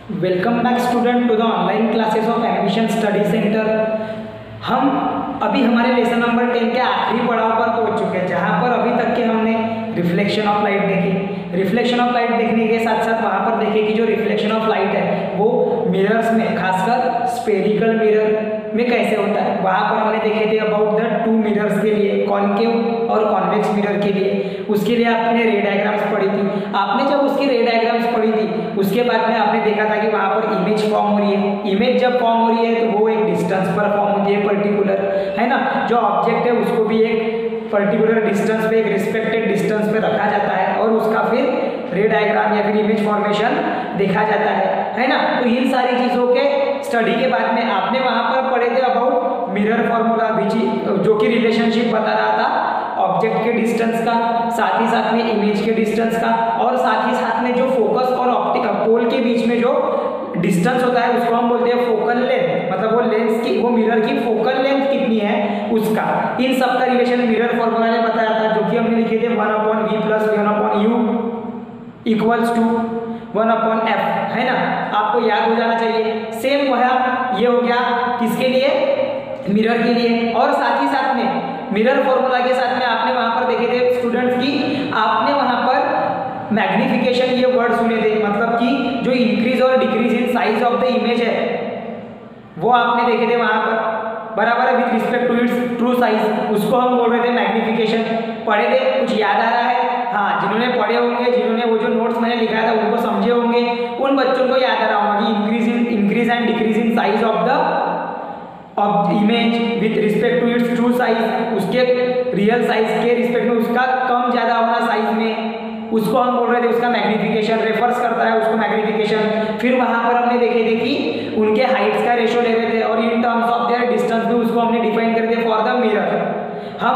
Welcome back student to the online classes of admission study centre. हम अभी हमारे lesson number 10 के आखिरी पड़ाव पर पहुंच चुके हैं, जहां पर अभी तक के हमने रिफ्लेक्शन ऑफ लाइट देखी। रिफ्लेक्शन ऑफ लाइट देखने के साथ साथ वहां पर देखे कि जो रिफ्लेक्शन ऑफ लाइट है वो मिरर्स में, खासकर स्पेरिकल मिरर में कैसे होता है। वहां पर हमने देखे थे अबाउट द टू मिरर्स के लिए, कॉन्केव और कॉन्वेक्स मिरर के लिए। उसके लिए आपने रे डायग्राम्स पढ़ी थी। आपने जब उसकी रे डायग्राम्स पढ़ी थी उसके बाद में आपने देखा था कि वहां पर इमेज फॉर्म हो रही है। इमेज जब फॉर्म हो रही है तो वो एक डिस्टेंस पर फॉर्म होती है, पर्टिकुलर, है ना। जो ऑब्जेक्ट है उसको भी एक पर्टिकुलर डिस्टेंस पे, एक रिस्पेक्टेड डिस्टेंस पे रखा जाता है और उसका फिर रे डायग्राम या फिर इमेज फॉर्मेशन देखा जाता है ना। तो इन सारी चीजों के स्टडी के बाद में आपने वहां पर पढ़े थे अबाउट मिरर फॉर्मूला, जो कि रिलेशनशिप बता रहा था ऑब्जेक्ट के डिस्टेंस का, साथ ही साथ में इमेज के डिस्टेंस का, और साथ ही साथ में जो फोकस और ऑप्टिकल पोल के बीच में जो डिस्टेंस होता है उसको हम बोलते हैं फोकल लेंथ। मतलब वो लेंस की, वो मिरर की फोकल लेंथ कितनी है उसका। इन सब का रिलेशन मिरर फॉर्मूला ने बताया था, जो कि हमने लिखे थे 1/v + 1/u = 1/f, है ना। आपको याद हो जाना चाहिए। सेम वह ये हो गया किसके लिए, मिरर के लिए। और साथ ही साथ में मिरर फॉर्मूला के साथ में आपने वहां पर देखे थे स्टूडेंट्स की, आपने वहां पर मैग्निफिकेशन ये वर्ड सुने थे। मतलब कि जो इंक्रीज और decrease in size of the image है वो आपने देखे थे वहां पर, बराबर है, with respect to its true size. उसको हम बोल रहे थे मैग्निफिकेशन। पढ़े थे, कुछ याद आ रहा है? हाँ, जिन्होंने पढ़े होंगे, जिन्होंने वो जो नोट्स मैंने लिखाया था उनको समझे होंगे, उन बच्चों को याद आ रहा होगा कि increase and decrease in size of the image with respect to its true size, उसके रियल साइज के रिस्पेक्ट में उसका कम ज्यादा होना साइज में, उसको हम बोल रहे थे उसका मैग्निफिकेशन, रेफर्स करता है उसको मैग्निफिकेशन। फिर वहां पर हमने देखे थे कि उनके हाइट्स का रेशो ले रहे थे और इन टर्म्स ऑफ देयर डिस्टेंस भी उसको हमने डिफाइन कर दिया फॉर द मिरर। हम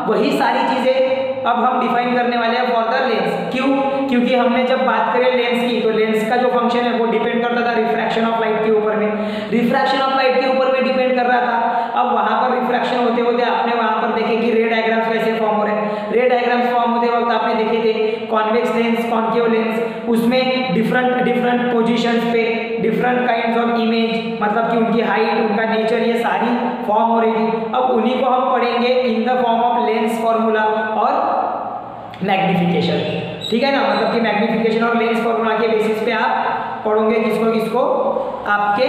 वही सारी चीजें अब हम डिफाइन करने वाले हैं फॉर द लेंस। क्यों? क्योंकि हमने जब बात करें लेंस की तो लेंस का जो फंक्शन है वो डिपेंड करता था रिफ्रैक्शन ऑफ लाइट के ऊपर में, रिफ्रैक्शन ऑफ लाइट के ऊपर में डिपेंड कर रहा था। अब वहां पर रिफ्रैक्शन होते होते आपने वहां पर देखे कि रे डायग्राम्स कैसे फॉर्म हो रहे हैं। रे डायग्राम्स फॉर्म होते वक्त आपने देखे थे कॉन्वेक्स लेंस, कॉन्केव लेंस, उसमें डिफरेंट पोजीशंस पे डिफरेंट काइंड्स ऑफ इमेज, मतलब कि उनकी हाइट, उनका नेचर, ये सारी फॉर्म हो रही थी। अब उन्हीं को हम पढ़ेंगे in the form of lens formula और मैग्निफिकेशन, ठीक है ना। मतलब कि मैग्निफिकेशन और लेंस फॉर्मूला के बेसिस पे आप पढ़ोगे किसको, आपके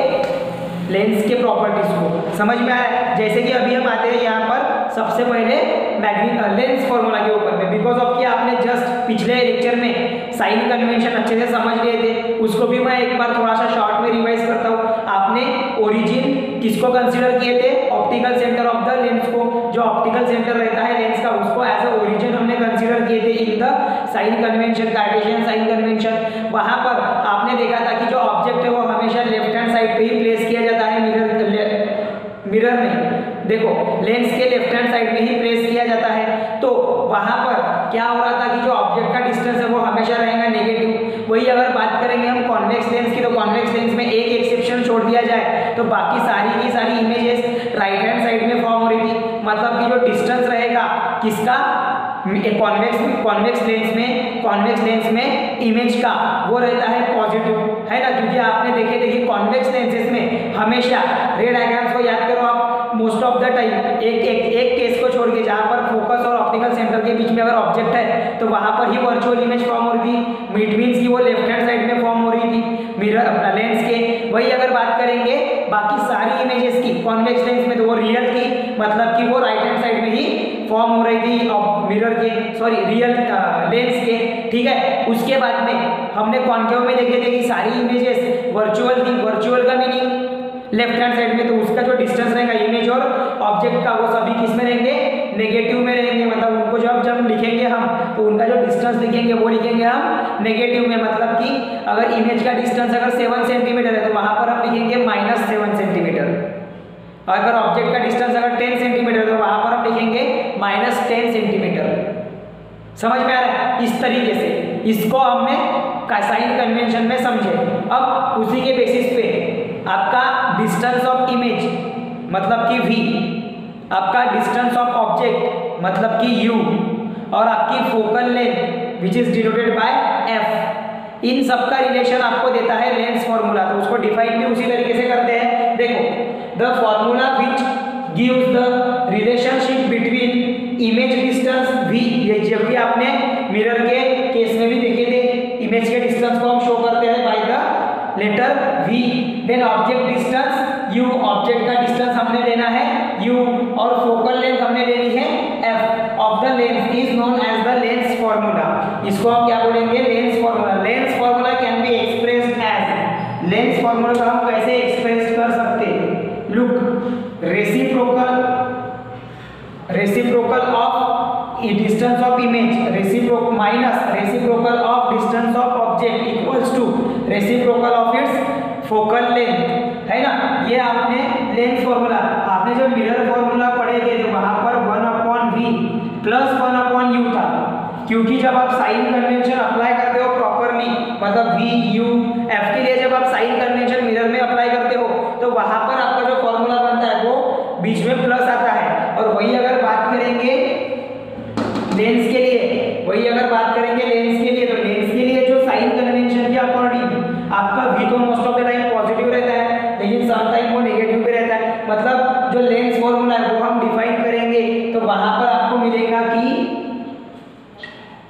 लेंस के प्रॉपर्टीज को। समझ में आया? जैसे कि अभी हम आते हैं यहाँ पर सबसे पहले लेंस फॉर्मूला के ऊपर में, बिकॉज ऑफ कि आपने जस्ट पिछले लेक्चर में साइन कन्वेंशन अच्छे से समझ लिए थे, उसको भी मैं एक बार थोड़ा सा शॉर्ट में रिवाइज करता हूँ। आपने ओरिजिन किसको कंसीडर किए थे, optical centre of the lens को, जो ऑप्टिकल सेंटर रहता है लेंस का उसको एज अ ओरिजिन हमने कंसीडर किए थे in the sign convention, Cartesian sign convention. वहां पर आपने देखा था कि जो ऑब्जेक्ट है वो हमेशा लेफ्ट हैंड साइड पे ही प्लेस किया जाता है मिरर में। देखो लेंस के लेफ्ट हैंड साइड में ही प्लेस किया जाता है। तो वहां पर क्या हो रहा था कि जो ऑब्जेक्ट का डिस्टेंस है वो हमेशा रहेगा नेगेटिव। वही अगर बात करेंगे हम कॉन्वेक्स लेंस की, तो कॉन्वेक्स लेंस में एक एक्सेप्शन छोड़ दिया जाए तो बाकी सारी की सारी इमेजेस राइट हैंड साइड में फॉर्म हो रही थी। मतलब कि जो डिस्टेंस रहेगा किसका, कॉन्वेक्स लेंस में इमेज का, वो रहता है पॉजिटिव, है ना। क्योंकि आपने देखे थे कि कॉन्वेक्स लेंसेज में हमेशा रे डायग्राम्स को याद करो आप, मोस्ट ऑफ द टाइम एक केस को छोड़ के जहां पर फोकस और ऑप्टिकल सेंटर के बीच में अगर ऑब्जेक्ट है तो वहां पर ही वर्चुअल इमेज फॉर्म हो रही थी। इट मींस कि वो लेफ्ट हैंड साइड में फॉर्म हो रही थी मिरर अपना लेंस के। वही अगर बात करेंगे बाकी सारी इमेजेस की कॉन्वेक्स लेंस में तो वो रियल थी, मतलब कि वो राइट हैंड साइड में ही फॉर्म हो रही थी मिरर के, सॉरी रियल लेंस के, ठीक है। उसके बाद में हमने कॉन्केव में देखे थे कि सारी इमेजेस वर्चुअल थी। वर्चुअल का मीनिंग लेफ्ट हैंड साइड में, तो उसका जो डिस्टेंस रहेगा इमेज और ऑब्जेक्ट का वो सभी किस में रहेंगे, नेगेटिव में रहेंगे। मतलब उनको जब लिखेंगे हम तो उनका जो डिस्टेंस लिखेंगे वो लिखेंगे हम नेगेटिव में। मतलब कि अगर इमेज का डिस्टेंस अगर 7 सेंटीमीटर है तो वहां पर हम लिखेंगे -7 सेंटीमीटर। अगर ऑब्जेक्ट का डिस्टेंस अगर 10 सेंटीमीटर तो वहां पर हम लिखेंगे -10 सेंटीमीटर। समझ में आ रहा है? इस तरीके से इसको हमने साइन कन्वेंशन में समझे। अब उसी के बेसिस पे आपका डिस्टेंस ऑफ इमेज मतलब कि v, आपका डिस्टेंस ऑफ ऑब्जेक्ट मतलब कि u, और आपकी focal length which is denoted bye f, इन सब का रिलेशन आपको देता है लेंस फॉर्मूला, तो उसको डिफाइन भी उसी तरीके से करते हैं। देखो, the formula which gives the relationship between image distance v, ये जब भी आपने मिरर के केस में भी देखे थे, इमेज के डिस्टेंस को हम शो करते हैं by the letter v, then object distance u, object का डिस्टेंस हमने लेना है u, और फोकल लेंथ हमने लेनी है f of the lens is known as the lens formula. इसको हम क्या बोलेंगे? Lens formula. Lens formula can be expressed as, lens formula को हम कैसे एक्सप्रेस कर सकते हैं? Look, reciprocal of distance of image, reciprocal minus reciprocal of distance of object equals to reciprocal of its focal length, है ना। ये आपने लेंस फॉर्मूला, आपने जब मिरर फॉर्मूला पढ़े थे तो वहां पर 1/v प्लस 1/u था, क्योंकि जब आप साइन कन्वेंशन अप्लाई करते हो प्रॉपरली, मतलब v u f के लिए जब आप साइन कन्वेंशन मिरर में अप्लाई करते हो तो वहां पर आपका जो फॉर्मूला बनता है वो बीच में प्लस आता है। और वही अगर बात करेंगे लेंस के लिए, वही अगर बात करेंगे लेंस के लिए, तो लेंस के लिए जो साइन कन्वेंशन के अकॉर्डिंग आपका v तो most of the time positive रहता है, लेकिन सम टाइम वो नेगेटिव भी रहता है। मतलब जो लेंस फॉर्मूला है वो हम डिफाइन करेंगे तो वहां पर आपको मिलेगा कि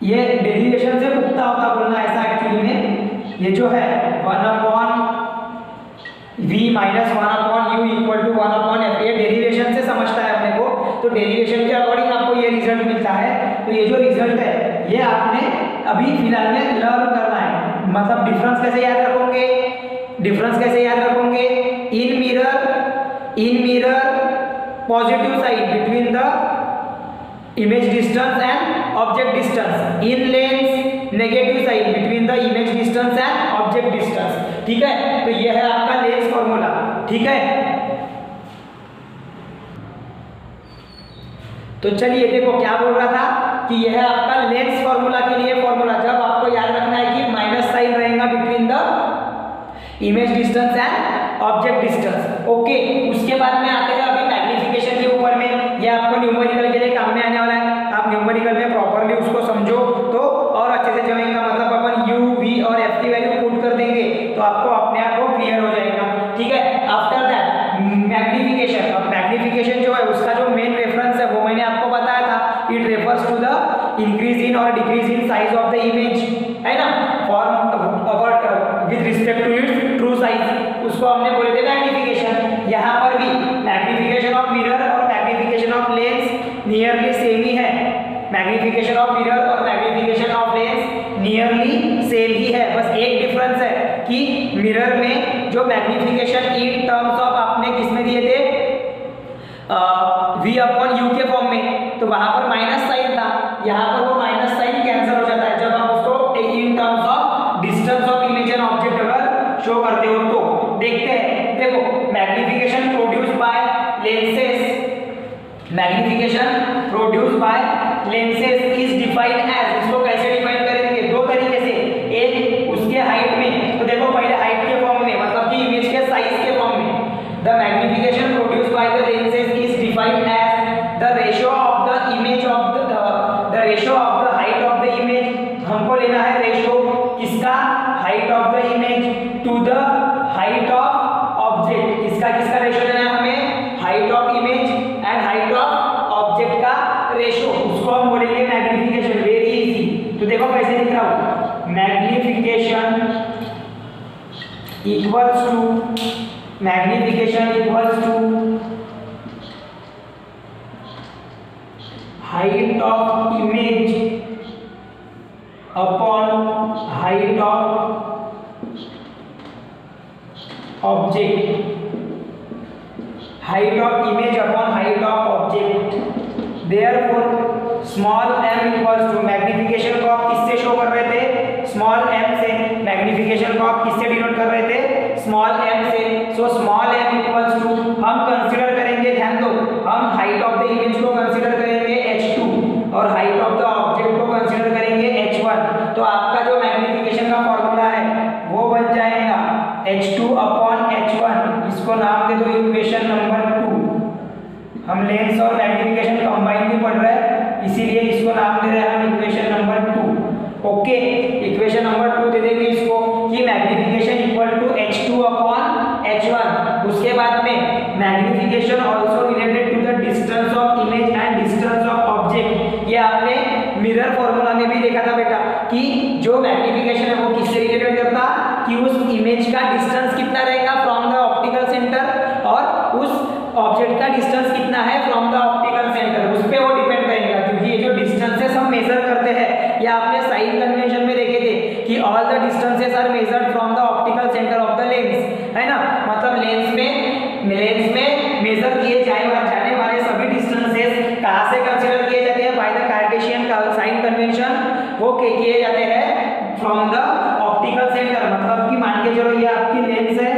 ये डेरिवेशन से मुक्ता होता बोलना ऐसा एक्चुअली में, ये जो है 1/v minus 1/u equal to 1/f, ये डेरिवेशन से समझता है अपने को, तो डेरिवेशन के अकॉर्डिंग आपको ये रिजल्ट मिलता है। तो ये जो रिजल्ट है ये आपने अभी फिलहाल में लर्न करना है। मतलब डिफरेंस कैसे याद रखोगे? डिफरेंस कैसे याद रखोगे? इन mirror positive side between the image distance and object distance, in lens negative side between the image distance and object distance, ठीक है। तो यह है आपका लेंस फॉर्मूला, ठीक है। तो चलिए देखो क्या बोल रहा था कि यह है आपका लेंस फॉर्मूला के लिए फॉर्मूला, जब आपको याद रखना है कि माइनस साइन रहेगा between the image distance and object distance. Okay, उसके बाद में आते हैं अभी मैग्निफिकेशन के ऊपर में, ये आपको न्यूमेरिकल के लिए काम में आने वाला है। आप न्यूमेरिकल में प्रॉपरली उसको समझो तो और अच्छे से जमेगा। मतलब अपन u v और f की वैल्यू पुट कर देंगे तो आपको अपने आप को क्लियर हो जाएगा, ठीक है। आफ्टर दैट मैग्निफिकेशन, अब मैग्निफिकेशन जो है उसका जो मेन रेफरेंस है वो मैंने आपको बताया था, it refers to the increase in और decrease in size of the image, है ना, with respect to its true size, उसको हमने बोले थे मैग्निफिकेशन। यहाँ पर भी मैग्निफिकेशन ऑफ मिरर और magnification of lens nearly same ही है। मैग्निफिकेशन ऑफ मिरर और magnification of lens nearly same ही है, बस एक डिफरेंस है कि मिरर में जो मैग्निफिकेशन इन टर्म्स ऑफ आपने किसमें दिए थे v/u के फॉर्म में, तो वहां पर माइनस साइन था, यहाँ पर वो माइनस साइन कैंसिल हो जाता है जब आप उसको in terms of distance of image and object अगर शो करते हो। तो देखते हैं, देखो magnification produced by lenses, magnification produced by lenses is defined as, इसको कैसे डिफाइन करेंगे? दो तरीके से, एक उसके हाइट में, तो देखो पहले हाइट के फॉर्म में, मतलब कि इमेज के साइज के फॉर्म में, the magnification produced by the lenses is defined as the ratio of the image of the ratio of the height of the image. हमको लेना है रेशियो किसका? Height of the image to the height of object. किसका किसका ratio लेना है हमें? Height of image and height of object का रेशियो, उसको हम बोलेंगे मैग्निफिकेशन। वेरी इजी, तो देखो कैसे लिख रहा हूं, magnification equals to height of image upon height of object, height of image upon height of object. Therefore small m equals to, magnification को आप किससे शो कर रहे थे? स्मॉल m से। मैग्निफिकेशन को आप किससे डिनोट कर रहे थे? स्मॉल m से। So small m equals to, हम कंसीडर करेंगे, ध्यान दो, हम हाइट ऑफ द इमेज को कंसीडर करेंगे h2 और हाइट ऑफ द ऑब्जेक्ट को कंसीडर करेंगे h1। तो आपका जो मैग्निफिकेशन का फॉर्मूला है वो बन जाएगा h2/h1, इसको नाम दे दो इक्वेशन नंबर 2। हम लेंस और मैग्निफिकेशन कंबाइन भी पढ़ रहे हैं, इसीलिए इसको नाम दे रहे हैं हम equation number 2। Okay, equation number 2 दे देंगे इसको कि मैग्निफिकेशन इक्वल टू h2 जो मैग्निफिकेशन है वो किससे रिलेटेड करता कि उस इमेज का डिस्टेंस कितना रहेगा फ्रॉम द ऑप्टिकल सेंटर और उस ऑब्जेक्ट का डिस्टेंस कितना है फ्रॉम द ऑप्टिकल सेंटर, उस पे वो डिपेंड करेगा। क्योंकि ये जो डिस्टेंसेस हम मेजर करते हैं या आपने साइन कन्वेंशन में देखे थे कि all the distances are measured from the optical centre of the lens, है ना। मतलब लेंस में मेजर किए जाने वाले सभी डिस्टेंसेस कहाँ से कंसीडर किए जाते हैं by the Cartesian sign convention, वो किए जाते हैं फ्रॉम द ऑप्टिकल सेंटर। मतलब कि मान के चलो ये आपकी लेंस है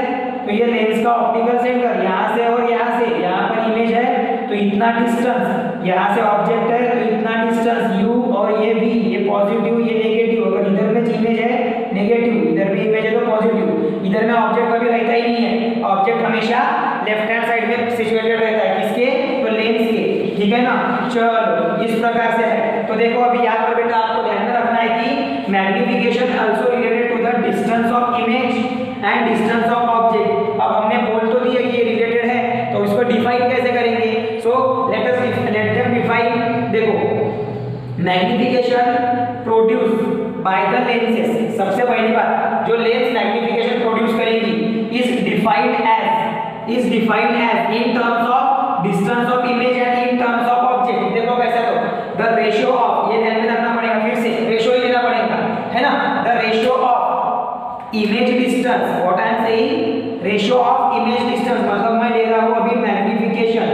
तो ये लेंस का ऑप्टिकल सेंटर यहाँ से और यहाँ से, यहाँ पर इमेज है तो इतना डिस्टेंस, यहाँ से ऑब्जेक्ट है तो इतना डिस्टेंस u और ये भी, ये पॉजिटिव ये नेगेटिव। अगर इधर में इमेज है नेगेटिव, इधर भी इमेज है तो पॉजिटिव, इधर में ऑब्जेक्ट कभी रहता ही नहीं है, ऑब्जेक्ट हमेशा लेफ्ट हैंड साइड में सिचुएटेड रहता है, किसके तो लेंस के, ठीक है ना। चलो इस प्रकार से है। तो देखो अभी यहाँ पर बेटा आपको ध्यान में रखना है कि magnification also related to the distance of image and distance of object. अब हमने बोल तो दिया कि ये रिलेटेड है तो इसको डिफाइन कैसे करेंगे, सो लेट देम डिफाइन। देखो magnification produce by the lenses, सबसे पहली बात जो लेंस मैग्निफिकेशन प्रोड्यूस करेंगी is defined as in terms of distance of image and in terms of object. देखो कैसे, तो द रेशियो ऑफ, ये ध्यान में रखना पड़ेगा, फिर से रेशियो ही लेना पड़ेगा, है ना। The ratio of image distance, what I am saying, ratio of image distance, मतलब मैं ले रहा हूं अभी मैग्निफिकेशन,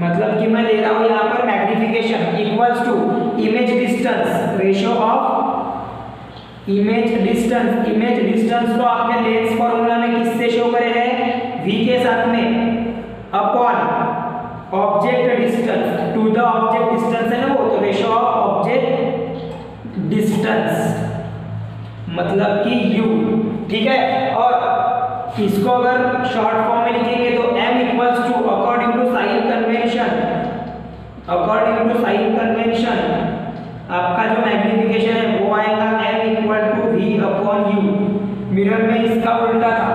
मतलब कि मैं ले रहा हूं यहां पर magnification equals to image distance, ratio of image distance को आपने लेंस फॉर्मूला में किससे शो करे हैं, v के साथ में upon object distance to the object distance है ना वो, तो रेशियो ऑफ ऑब्जेक्ट डिस्टेंस मतलब कि u, ठीक है। और इसको अगर शॉर्ट फॉर्म में लिखेंगे तो m equals to according to sign convention आपका जो मैग्निफिकेशन है वो आएगा m equal to v upon u। Mirror में इसका उल्टा था,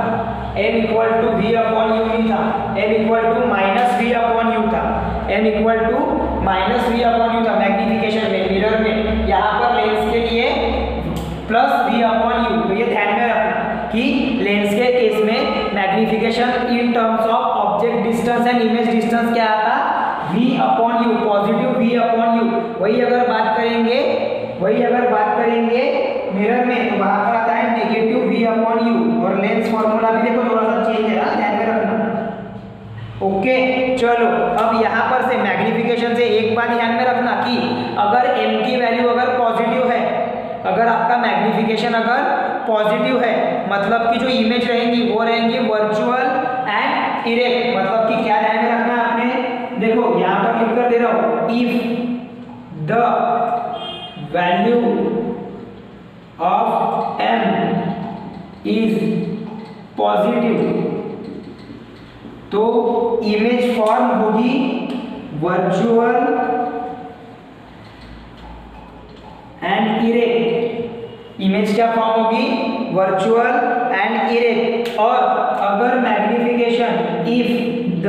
m equal to v upon u नहीं था, m equal to minus v upon u था, m equal to minus v upon u था मैग्निफिकेशन में। मिरर में यहाँ पर लेंस के लिए प्लस v अपॉन u। तो ये ध्यान में रखना कि लेंस के केस में magnification in terms of object distance and image distance क्या आता, v upon u, positive v upon u। वही अगर बात करेंगे मिरर में तो वहां पर आता है नेगेटिव v अपॉन u। और लेंस फॉर्मूला भी देखो थोड़ा सा चेंज है, ध्यान में रखना। ओके चलो अब यहाँ पर से मैग्निफिकेशन से एक बात ध्यान में रखना कि अगर m की वैल्यू अगर पॉजिटिव है, अगर आपका मैग्निफिकेशन अगर पॉजिटिव है मतलब कि जो इमेज रहेंगी वो रहेंगी वर्चुअल एंड इरेक्ट। मतलब कि क्या ध्यान में रखना आपने, देखो यहाँ पर लिख कर दे रहा हूँ, if the value of m is positive तो इमेज फॉर्म होगी वर्चुअल एंड इरेक्ट। इमेज क्या फॉर्म होगी, वर्चुअल एंड इरेक्ट। और अगर magnification if the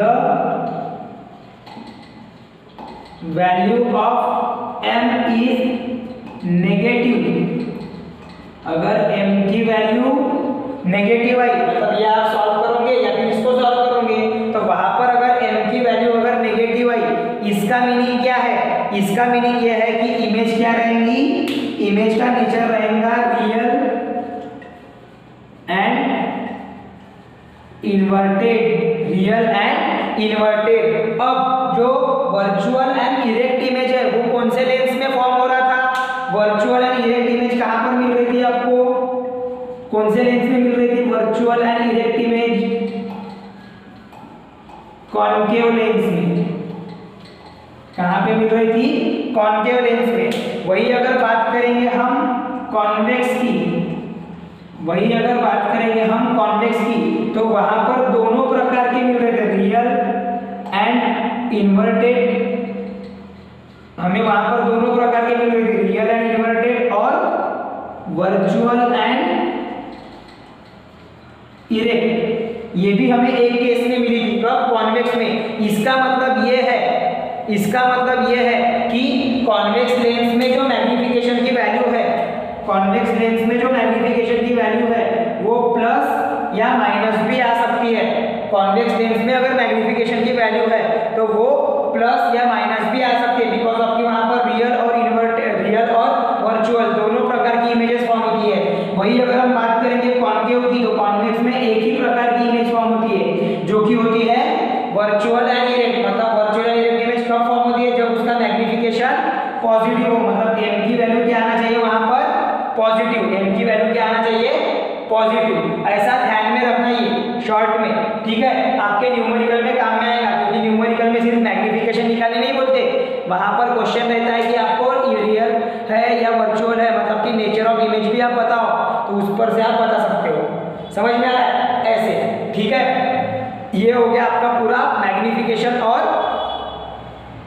value of m is negative, अगर m की वैल्यू नेगेटिव आई मतलब ये आप सॉल्व करोगे या फिर इसको सॉल्व करोगे तो वहां पर अगर m की वैल्यू अगर नेगेटिव आई, इसका मीनिंग क्या है, इसका मीनिंग ये है कि इमेज क्या रहेंगी, इमेज का नेचर रहेगा रियल एंड इन्वर्टेड। अब जो वर्चुअल एंड इरेक्ट इमेज है वो कौन से लेंस में फॉर्म हो रहा था, वर्चुअल एंड इरेक्ट इमेज कहां पर मिल रही थी आपको, कौन से लेंस में मिल रही थी virtual and erect image, concave lens में। कहां पे मिल रही थी, कॉनकेव लेंस में। वही अगर बात करेंगे हम कॉन्वेक्स की, तो वहां पर दोनों प्रकार के मिल रहे थे, रियल एंड इन्वर्टेड। हमें वहां पर दोनों प्रकार के मिल रहे थे, रियल एंड इन्वर्टेड और वर्चुअल एंड इरेक्ट। ये भी हमें एक केस में मिली थी, कब, कॉन्वेक्स में। इसका मतलब ये है इसका मतलब ये है कि कॉन्वेक्स लेंस में जो मैग्नीफिकेशन की वैल्यू है, कॉन्वेक्स लेंस में जो मैग्नीफिकेशन की वैल्यू है वो प्लस या माइनस भी आ सकती है। कॉन्वेक्स लेंस में अगर मैग्नीफिकेशन की वैल्यू है तो वो प्लस या माइनस भी आ सकती है, बिकॉज आपके वहां पर रियल और वर्चुअल दोनों प्रकार की इमेजेस फॉर्म होती है। वही अगर हम बात करेंगे कॉन्केव की, तो कॉन्वेक्स में एक ही प्रकार की इमेज फॉर्म होती है जो कि होती है वर्चुअल एंड इरेक्ट। मतलब वर्चुअल एंड इरेक्ट इमेज कब फॉर्म होती है? जब उसका मैग्नीफिकेशन पॉजिटिव हो, मतलब m की वैल्यू क्या आना चाहिए वहां पर? पॉजिटिव। m की वैल्यू क्या आना चाहिए? पॉजिटिव। ऐसा ध्यान में रखना ये शॉर्ट में, ठीक है? आपके न्यूमेरिकल में काम में आएगा, क्योंकि न्यूमेरिकल में सिर्फ मैग्नीफिकेशन निकालने नहीं बोलते, वहां पर क्वेश्चन रहता है कि आपको रियल है या वर्चुअल है, मतलब कि नेचर ऑफ इमेज भी आप बताओ, तो उस पर से आप बता सकते हो। समझ में आ रहा है? ऐसे, ठीक है? ये हो गया आपका पूरा मैग्नीफिकेशन और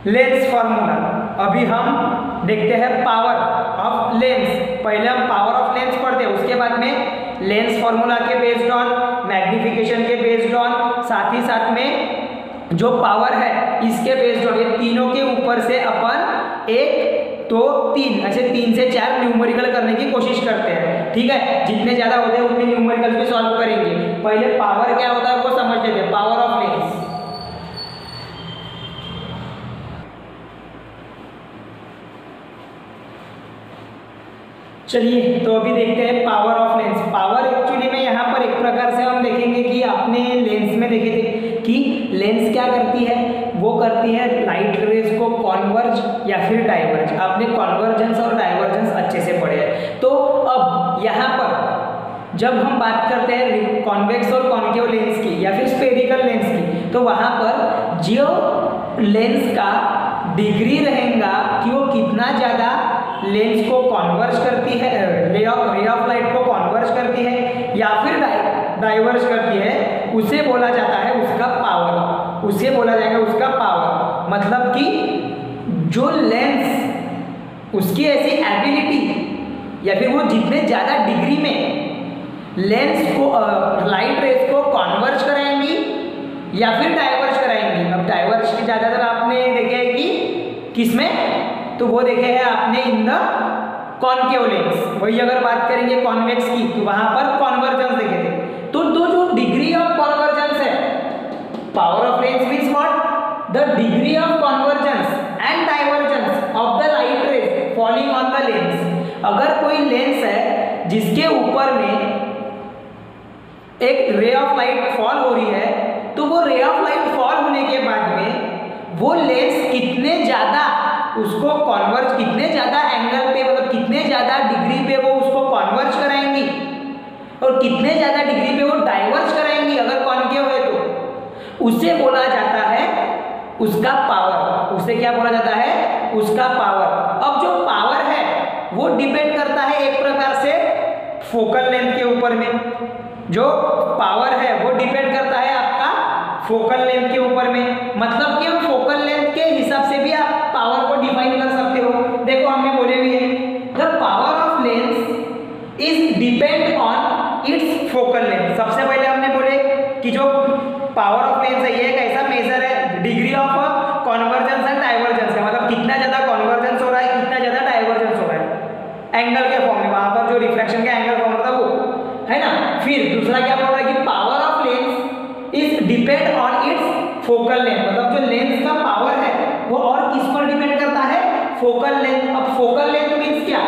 लेंस फॉर्मूला। अभी हम देखते हैं पावर ऑफ लेंस। पहले हम पावर ऑफ लेंस पढ़ते हैं, उसके बाद में लेंस फॉर्मूला के बेस्ड ऑन, मैग्नीफिकेशन के बेस्ड ऑन, साथ ही साथ में जो पावर है इसके बेस्ड ऑन, ये तीनों के ऊपर से अपन 1 2 3 ऐसे 3 से 4 न्यूमेरिकल करने की कोशिश करते हैं, ठीक है? जितने ज्यादा होते हैं उतने न्यूमेरिकल भी सॉल्व करेंगे। पहले पावर क्या होता है वो समझ लेते हैं, पावर ऑफ लेंस। चलिए तो अभी देखते हैं power of lens. Power actually में यहाँ पर एक प्रकार से हम देखेंगे कि आपने लेंस में देखे थे कि लेंस क्या करती है, वो करती है लाइट रेज को कॉन्वर्ज या फिर डाइवर्ज। आपने कॉन्वर्जेंस और डाइवर्जेंस अच्छे से पढ़े हैं। तो अब यहाँ पर जब हम बात करते हैं कॉन्वेक्स और कॉन्केव लेंस की या फिर स्फेरिकल लेंस की, तो वहाँ पर जो लेंस का डिग्री रहेगा कि वो कितना ज़्यादा लेंस को कॉन्वर्ज करती है, रे ऑफ लाइट को कॉन्वर्ज करती है या फिर डाइवर्ज करती है, उसे बोला जाता है उसका पावर। उसे बोला जाएगा उसका पावर। मतलब कि जो लेंस उसकी ऐसी एबिलिटी या फिर वो जितने ज़्यादा डिग्री में लेंस को लाइट रेज को कॉन्वर्ज कराएंगी या फिर डाइवर्ज कराएंगी। अब डाइवर्ज की ज़्यादातर आपने देखे है कि किसमें, तो वो देखे हैं आपने इन द कॉन्केव लेंस। वही अगर बात करेंगे कॉन्वेक्स की, तो वहां पर कॉन्वर्जेंस देखे थे। तो जो डिग्री ऑफ कॉन्वर्जेंस है, power of lens means what? The degree of convergence and divergence of the light rays falling on the lens. अगर कोई लेंस है जिसके ऊपर में एक रे ऑफ लाइट फॉल हो रही है, तो वो रे ऑफ लाइट फॉल होने के बाद में वो लेंस कितने ज़्यादा उसको कॉन्वर्ज, कितने ज़्यादा एंगल पे, मतलब कितने ज़्यादा डिग्री पे वो उसको कॉन्वर्ज कराएंगी और कितने ज़्यादा डिग्री पे वो डाइवर्ज कराएंगी अगर कॉन्केव है, तो उसे बोला जाता है उसका पावर। उसे क्या बोला जाता है? उसका पावर। अब जो पावर है वो डिपेंड करता है एक प्रकार से फोकल लेंथ के ऊपर में। जो पावर है वो डिपेंड करता है आपका फोकल लेंथ के ऊपर में। मतलब कि हम फोकल लेंथ के हिसाब से भी आप पावर को डिफाइन कर सकते हो। देखो हमने बोले हुए हैं the power of lens is depend on it's focal length. सबसे पहले हमने बोले कि जो पावर ऑफ लेंस है ये एक ऐसा मेजर है degree of convergence and divergence का, मतलब कितना ज्यादा कॉन्वर्जेंस हो रहा है, कितना ज्यादा डाइवर्जेंस हो रहा है एंगल के फॉर्म में, वहां पर जो रिफ्लेक्शन का एंगल फॉर्म होता है वो, है ना। फिर दूसरा क्या बोल रहा है कि power of lens is depend on it's focal length, मतलब जो लेंस का पावर है वो और किस पर डिपेंड करता है? Focal length. अब फोकल लेंथ मीन्स क्या?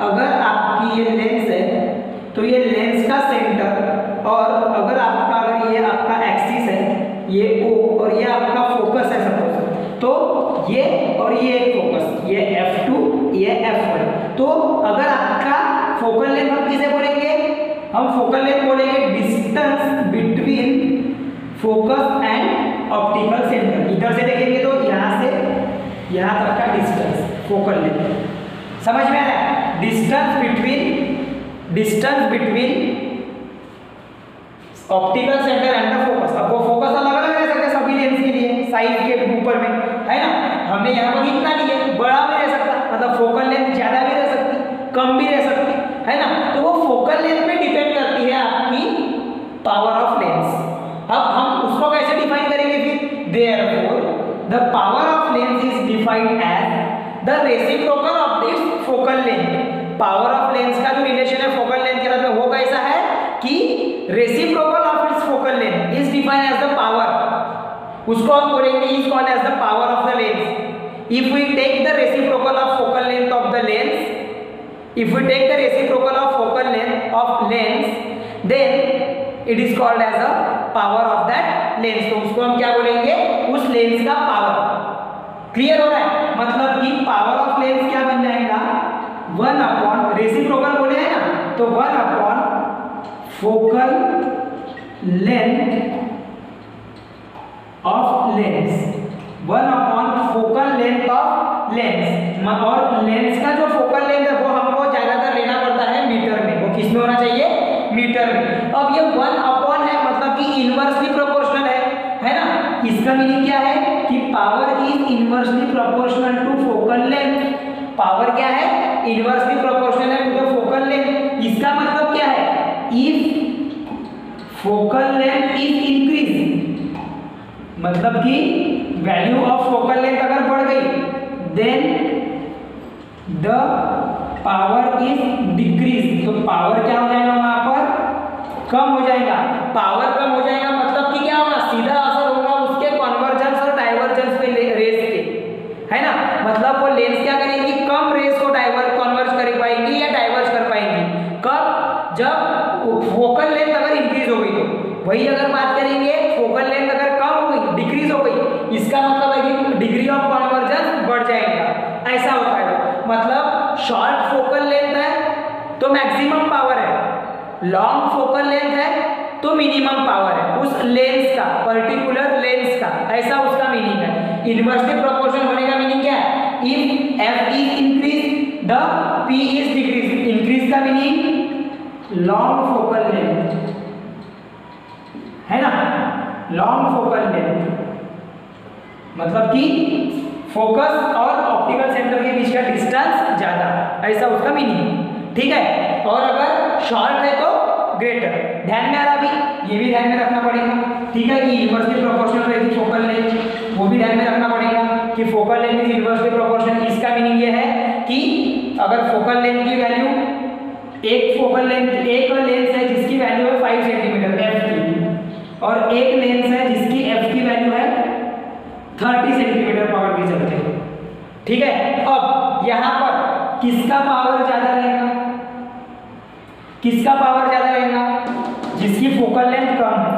अगर आपकी ये लेंस है तो ये लेंस का सेंटर, और अगर आपका ये आपका एक्सिस है, ये O और ये आपका फोकस है सपोज, तो ये और ये एक फोकस, ये F2 ये F1। तो अगर आपका फोकल लेंथ हम किसे बोलेंगे? हम फोकल लेंथ बोलेंगे distance between focus and optical centre. इधर से देखेंगे तो यहाँ से यहाँ तक का डिस्टेंस फोकल लेंथ। समझ में आ रहा है? Distance between optical centre and the focus. अब वो फोकस अलग अलग रह सकते हैं सभी लेंस के लिए, साइज के ऊपर में, है ना। हमने यहाँ पर इतना लिया, बड़ा भी रह सकता, मतलब फोकल लेंथ ज्यादा भी रह सकती, कम भी रह सकती, है ना। तो वो फोकल लेंथ पे डिपेंड करती है आपकी पावर ऑफ लेंस। अब हम उसको कैसे डिफाइन करेंगे फिर? Therefore the power of lens is उसको हम बोलेंगे is called as the power of the lens. If we take the reciprocal of focal length of the lens, if we take the reciprocal of focal length of lens, then it is called as a power of that lens। तो उसको हम क्या बोलेंगे, उस lens का power. Clear हो रहा है? मतलब कि पावर ऑफ लेंस क्या बन जाएगा, 1 अपॉन रेसिप्रोकल बोले हैं ना, तो 1 upon focal length of lens, 1 upon focal length of lens. और लेंस का जो फोकल लेंथ है वो हमको ज्यादातर लेना पड़ता है मीटर में। वो किस में होना चाहिए, मीटर में। अब ये 1 अपॉन है मतलब कि इनवर्सली प्रोपोर्शनल है ना। इसका मीनिंग क्या है कि power is inversely proportional to focal length. Power क्या है, इनवर्सली प्रोपोर्शनल है टू द फोकल लेंथ। इसका मतलब क्या है, if focal length is increase, मतलब कि वैल्यू ऑफ फोकल लेंथ अगर बढ़ गई, then the power is decrease. तो पावर क्या हो जाएगा, वहां पर कम हो जाएगा। पावर कम हो जाएगा मतलब कि क्या होगा, सीधा असर होगा उसके कन्वर्जेंस और डाइवर्जेंस पे रेस के, है ना। मतलब वो लेंस क्या करेगी, कम रेस को कन्वर्ज कर पाएंगी या डाइवर्ज कर पाएंगी। कब, जब फोकल लेंथ अगर इंक्रीज हो गई। तो वही अगर बात करेंगे फोकल लेंथ अगर कम हो गई, डिक्रीज हो गई, इसका मतलब है कि डिग्री ऑफ कन्वर्जेंस बढ़ जाएगा। ऐसा होता है। मतलब शॉर्ट फोकल लेंथ है तो मैक्सिमम पावर है, लॉन्ग फोकल लेंथ है तो मिनिमम पावर है उस लेंस का, पर्टिकुलर लेंस का। ऐसा उसका मीनिंग है। इनवर्सली प्रोपोर्शनल होने का मीनिंग क्या है, if F is increase the P is decrease. Increase का मीनिंग लॉन्ग फोकल लेंथ है ना, लॉन्ग फोकल लेंथ मतलब कि फोकस और ऑप्टिकल सेंटर के बीच का डिस्टेंस ज्यादा, ऐसा उसका मीनिंग। ठीक है। और अगर शॉर्ट है तो ग्रेटर। ध्यान में आ रहा, अभी ये भी ध्यान में रखना पड़ेगा। ठीक है, कि इनवर्सली प्रोपोर्शनल रहेगी फोकल लेंथ, वो भी ध्यान में रखना पड़ेगा कि focal length is inversely proportional. इसका मीनिंग ये है कि अगर फोकल लेंथ की वैल्यू, एक फोकल लेंथ, एक लेंस है जिसकी वैल्यू है 5 सेंटीमीटर एफ की, और एक लेंस है जिसकी एफ की वैल्यू है 30 सेंटीमीटर पावर की चलते हैं। ठीक है। अब यहाँ पर किसका पावर ज्यादा रहेगा, किसका पावर ज्यादा रहेगा, जिसकी फोकल लेंथ कम है।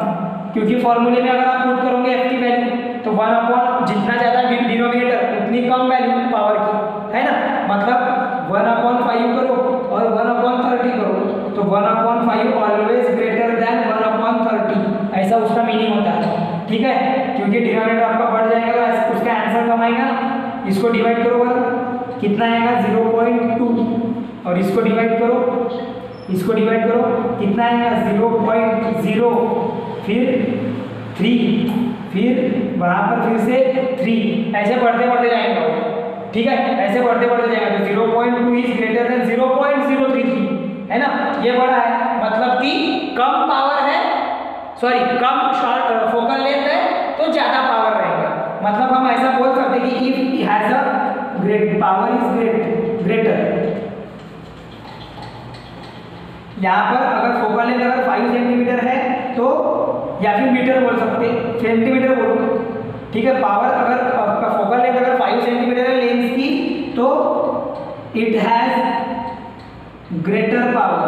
क्योंकि फॉर्मूले में अगर आप पुट करोगे एफ की वैल्यू तो 1 अपॉन जितना ज्यादा डिनोमिनेटर उतनी कम वैल्यू पावर की, है ना। मतलब 1 अपॉन 5 करो और 1 अपॉन 30 करो तो 1 upon 5 always greater than 1 upon 30, ऐसा उसका मीनिंग होता है। ठीक है। क्योंकि डिनोमिनेटर आपका बढ़ जाएगा तो उसका आंसर कम आएगा। इसको डिवाइड करो, कितना आएगा 0.2, और इसको डिवाइड करो, इसको डिवाइड करो, कितना आएगा 0.0, फिर 3, फिर वहां पर फिर से 3, ऐसे बढ़ते बढ़ते जाएंगे। ठीक है, ऐसे बढ़ते बढ़ते जाएंगे तो 0.2 इज ग्रेटर देन 0.033, है ना। ये बड़ा है मतलब कि कम पावर है, सॉरी कम शॉर्ट फोकल लेंथ है तो ज्यादा पावर रहेगा। मतलब हम ऐसा बोल सकते हैं कि if has a great power is greater. यहाँ पर अगर फोकल लेंथ अगर 5 सेंटीमीटर है तो, या फिर मीटर बोल सकते, सेंटीमीटर बोलो। ठीक है। पावर अगर आपका फोकल लेंथ अगर 5 सेंटीमीटर है लेंस की तो इट हैज ग्रेटर पावर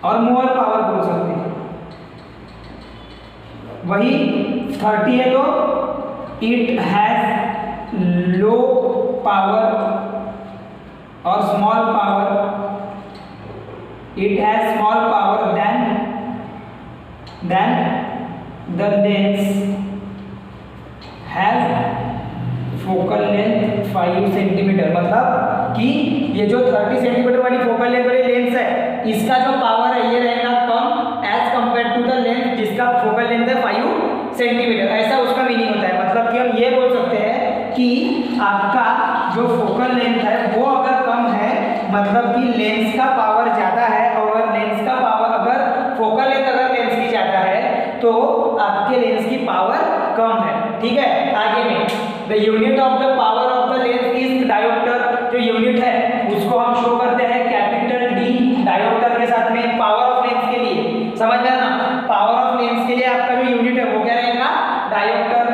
और मोर पावर बोल सकते हैं। वही 30 है तो इट हैज लो पावर और small power, it has small power than the lens has focal length 5 centimetre. मतलब कि ये जो 30 सेंटीमीटर वाली फोकल लेंथ वाली लेंस है इसका जो पावर है ये रहेगा कम as compare to the lens जिसका फोकल लेंथ है 5 सेंटीमीटर। ऐसा उसका मीनिंग होता है। मतलब कि हम ये बोल सकते हैं कि आपका जो फोकल लेंथ है वो अगर कम है मतलब कि लेंस का पावर ज्यादा है, और लेंस का पावर अगर फोकल लेंथ अगर लेंस की ज्यादा है तो आपके लेंस की पावर कम है। ठीक है। आगे में the unit of the power of the lens is dioptre. जो यूनिट है उसको हम शो करते हैं कैपिटल डी डायोप्टर के साथ में पावर ऑफ लेंस के लिए। समझ में ना, पावर ऑफ लेंस के लिए आपका जो यूनिट है वो क्या रहेगा, डायोप्टर।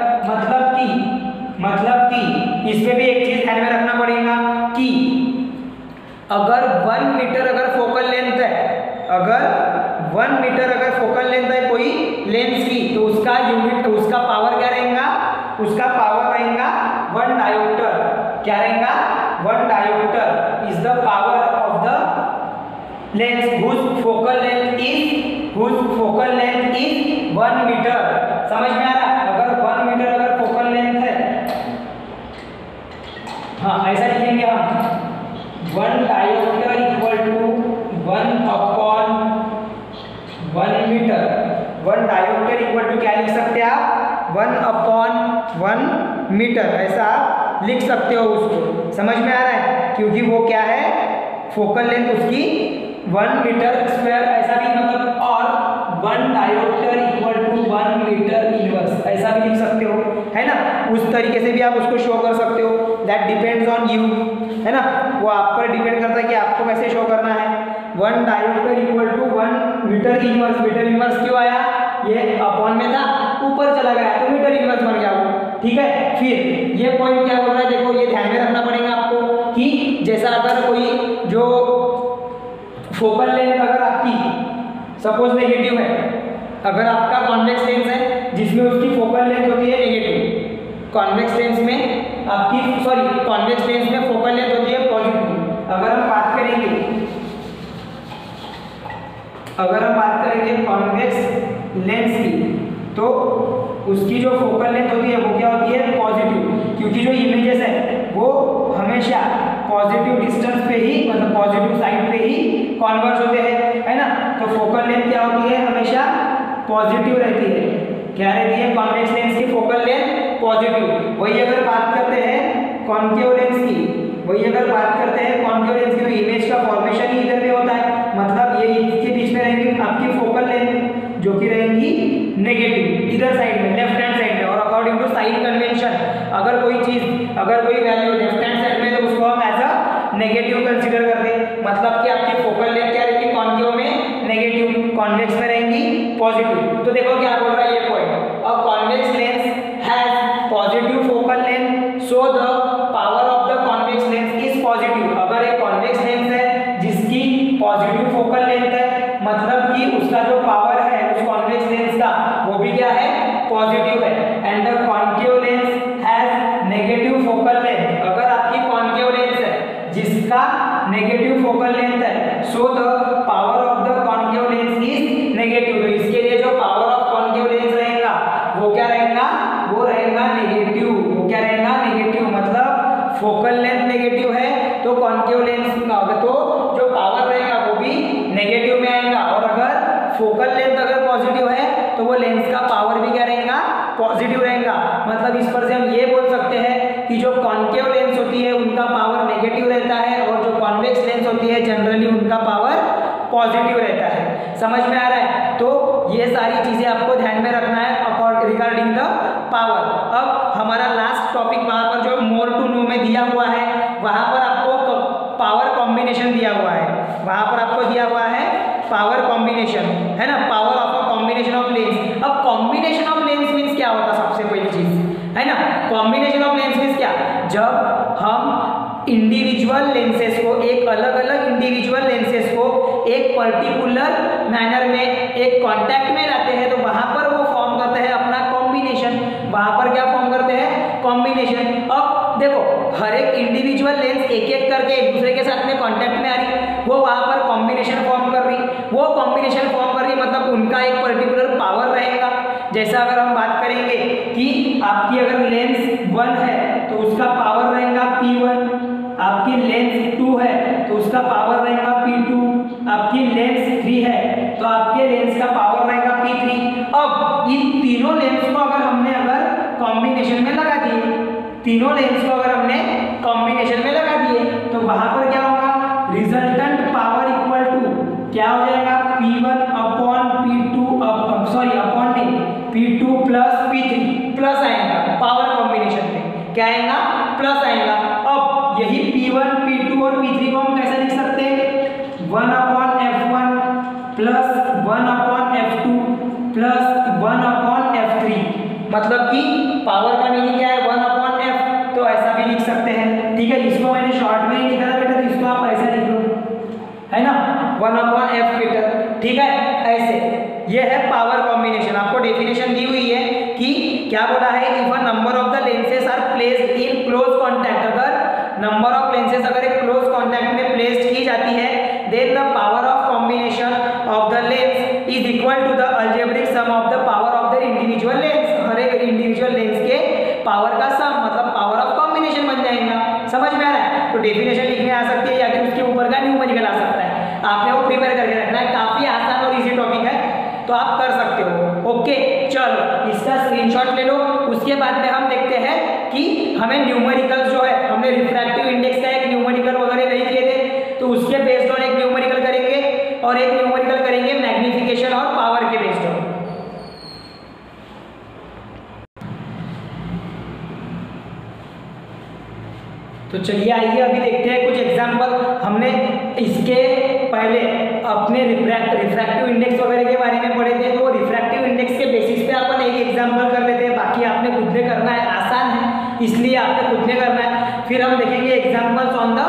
अगर 1 मीटर अगर फोकल लेंथ है, अगर 1 मीटर अगर फोकल लेंथ है कोई लेंस की, तो उसका यूनिट, उसका पावर क्या रहेगा, उसका पावर रहेगा 1 डायोप्टर। क्या रहेगा, 1 dioptre is the power of the lens whose focal length is 1 metre. समझ में आ रहा है, अगर 1 मीटर अगर फोकल लेंथ है, हाँ ऐसा लिखेंगे हम, 1 dioptre equal to 1 upon 1 metre. 1 dioptre equal to क्या लिख सकते हैं आप, 1 अपॉन 1 मीटर, ऐसा आप लिख सकते हो उसको। समझ में आ रहा है, क्योंकि वो क्या है, फोकल लेंथ उसकी 1 मीटर स्क्वायर, ऐसा भी मतलब, और 1 dioptre equal to 1 metre inverse, ऐसा भी लिख सकते हो, है ना। उस तरीके से भी आप उसको शो कर सकते हो, दैट डिपेंड्स ऑन यू, है ना, वो आप पर डिपेंड करता है कि आपको कैसे शो करना है। 1 dioptre equal to 1 metre inverse, metre inverse क्यों आया, ये अपॉन में था, ऊपर चला गया तो मीटर इनवर्स बन गया वो, ठीक है। फिर ये पॉइंट क्या बोल रहा है, देखो ये ध्यान में रखना पड़ेगा आपको कि जैसा अगर कोई जो फोकल लेंथ अगर आपकी सपोज नेगेटिव है, अगर आपका कॉन्वेक्स लेंस है जिसमें उसकी फोकल लेंथ होती है नेगेटिव, कॉन्वेक्स लेंस में आपकी, सॉरी कॉन्वेक्स लेंस में फोकल लेंथ होती है पॉजिटिव। अगर हम बात करेंगे कॉन्वेक्स लेंस की, तो उसकी जो फोकल लेंथ होती है वो क्या होती है, पॉजिटिव, क्योंकि जो इमेजेस है वो हमेशा पॉजिटिव डिस्टेंस पे ही, मतलब पॉजिटिव साइड पे ही कॉन्वर्ज होते हैं, है ना। तो फोकल लेंथ क्या होती है, हमेशा पॉजिटिव रहती है। क्या रहती है, कॉन्वेक्स लेंस की फोकल लेंथ पॉजिटिव। वही अगर बात करते हैं कॉन्केव लेंस की, तो इमेज का फॉर्मेशन ही इधर में होता है, मतलब ये इसके बीच में रहेंगी आपकी फोकल लेंथ जो कि रहेंगी नेगेटिव इधर साइड में, लेफ्ट हैंड साइड में। और अकॉर्डिंग टू साइन कन्वेंशन, अगर कोई वैल्यू लेफ्ट हैंड साइड में, तो उसको हम एज अ नेगेटिव कंसीडर करते हैं, मतलब कि आपकी फोकल लेंथ क्या रहेगी, कॉन्केव में नेगेटिव, कॉन्वेक्स में रहेंगी पॉजिटिव। तो देखो क्या बोल रहा है ये point, a convex lens has positive focal length, so the power of the convex lens is positive. अगर एक कॉन्वेक्स लेंस है जिसकी पॉजिटिव फोकल लेंथ है, मतलब कि उसका जो पावर है उस कॉन्वेक्स लेंस का वो भी क्या है, पॉजिटिव है। And the concave lens has negative focal length, अगर आपकी कॉन्केव लेंस है जिसका नेगेटिव फोकल लेंथ है, so the power of the concave lens is negative. तो इसके लिए जो पावर ऑफ कॉन्केव लेंस रहेगा वो क्या रहेगा, वो रहेगा नेगेटिव। वो क्या रहेगा, नेगेटिव, मतलब फोकल लेंथ नेगेटिव है तो कॉन्केव लेंस का तो जो पावर रहेगा वो भी नेगेटिव में आएगा, और अगर फोकल लेंथ अगर पॉजिटिव है तो वो लेंस का पावर भी क्या रहेगा, पॉजिटिव रहेगा। मतलब इस पर से हम ये बोल सकते हैं कि जो कॉन्केव लेंस होती है उनका पावर नेगेटिव रहता है, और जो कॉन्वेक्स लेंस होती है जनरली उनका पावर पॉजिटिव रहता है। समझ में आ रहा है, तो ये सारी चीजें आपको ध्यान में रखना है रिगार्डिंग द पावर। अब हमारा लास्ट टॉपिक वहां पर जो मोर टू नो में दिया हुआ है, वहां पर आपको पावर कॉम्बिनेशन दिया हुआ है, वहां पर आपको दिया हुआ है पावर कॉम्बिनेशन, है ना, power of a combination of lens. अब कॉम्बिनेशन ऑफ लेंस मीन्स क्या होता है, सबसे पहली चीज, है ना, कॉम्बिनेशन ऑफ लेंस मीन्स क्या, जब हम इंडिविजुअल लेंसेस को, एक अलग अलग इंडिविजुअल लेंसेस को एक पर्टिकुलर मैनर में एक कॉन्टैक्ट में लाते हैं, तो वहां पर वो फॉर्म करते हैं अपना कॉम्बिनेशन। वहां पर क्या फॉर्म करते हैं, कॉम्बिनेशन। अब देखो हर एक इंडिविजुअल लेंस एक एक करके एक दूसरे के साथ में कॉन्टैक्ट में आ रही, वो वहां पर कॉम्बिनेशन फॉर्म कर रही, वो कॉम्बिनेशन फॉर्म कर रही, मतलब उनका एक पर्टिकुलर पावर रहेगा। जैसा अगर हम बात करेंगे कि आपकी अगर लेंस 1 है तो उसका पावर रहेगा P1, आपकी लेंस 2 है तो उसका पावर रहेगा P2, आपकी लेंस 3 है तो आपके लेंस का पावर रहेगा P3। अब इन तीनों लेंस को अगर हमने कॉम्बिनेशन में लगा दिए, तीनों लेंस को अगर हमने कॉम्बिनेशन में लगा दिए, तो वहां पर क्या होगा, रिजल्टेंट पावर इक्वल टू क्या हो जाएगा, P1 upon P2, sorry upon नहीं, P2 प्लस P3 प्लस आएगा, पावर कॉम्बिनेशन में क्या आएगा, प्लस आएगा। अब यही P1 P2 और P3 को हम कैसे लिख सकते हैं, 1 upon F1 plus 1 upon F2 plus 1 upon F3, मतलब कि पावर का मीनिंग क्या है, 1 अपॉन F, तो ऐसा भी लिख सकते हैं। ठीक है, इसको मैंने शॉर्ट में ही लिखा था बेटा, तो इसको आप ऐसा लिख लो, 1/f मीटर, ठीक है। ऐसे ये है पावर कॉम्बिनेशन। आपको डेफिनेशन दी हुई है कि क्या बोला है, if a number of the lenses are placed in close contact, अगर नंबर ऑफ लेंसेज अगर एक क्लोज कॉन्टैक्ट में प्लेस्ड की जाती है, then the power of combination of the lens is equal to the algebraic sum of the power of the individual lens. हर एक individual lens के पावर का सम मतलब पावर ऑफ कॉम्बिनेशन बन जाएगा। समझ में आ रहा है? तो डेफिनेशन लिखने आ सकती है या फिर उसके ऊपर का न्यूमेरिकल आ सकता है। आपने वो प्रिपेयर करके रखना है, काफी आसान और इजी टॉपिक है, तो आप कर सकते हो। ओके, चलो इसका स्क्रीनशॉट ले लो। उसके बाद में हम देखते हैं कि हमें न्यूमेरिकल जो है, हमने रिफ्रैक्टिव इंडेक्स का एक न्यूमेरिकल वगैरह नहीं किए थे, तो उसके बेस्ड ऑन एक न्यूमेरिकल करेंगे और एक न्यूमेरिकल करेंगे मैग्निफिकेशन और पावर के बेस्ड ऑन। तो चलिए आइए अभी देखते हैं कुछ एग्जाम्पल। हमने इसके पहले अपने रिफ्रैक्टिव इंडेक्स वगैरह के बारे में पढ़े थे, तो रिफ्रैक्टिव इंडेक्स के बेसिस पे अपन एक एग्जाम्पल कर लेते हैं। बाकी आपने खुद ने करना है, आसान है इसलिए आपने खुद ने करना है। फिर हम देखेंगे examples on the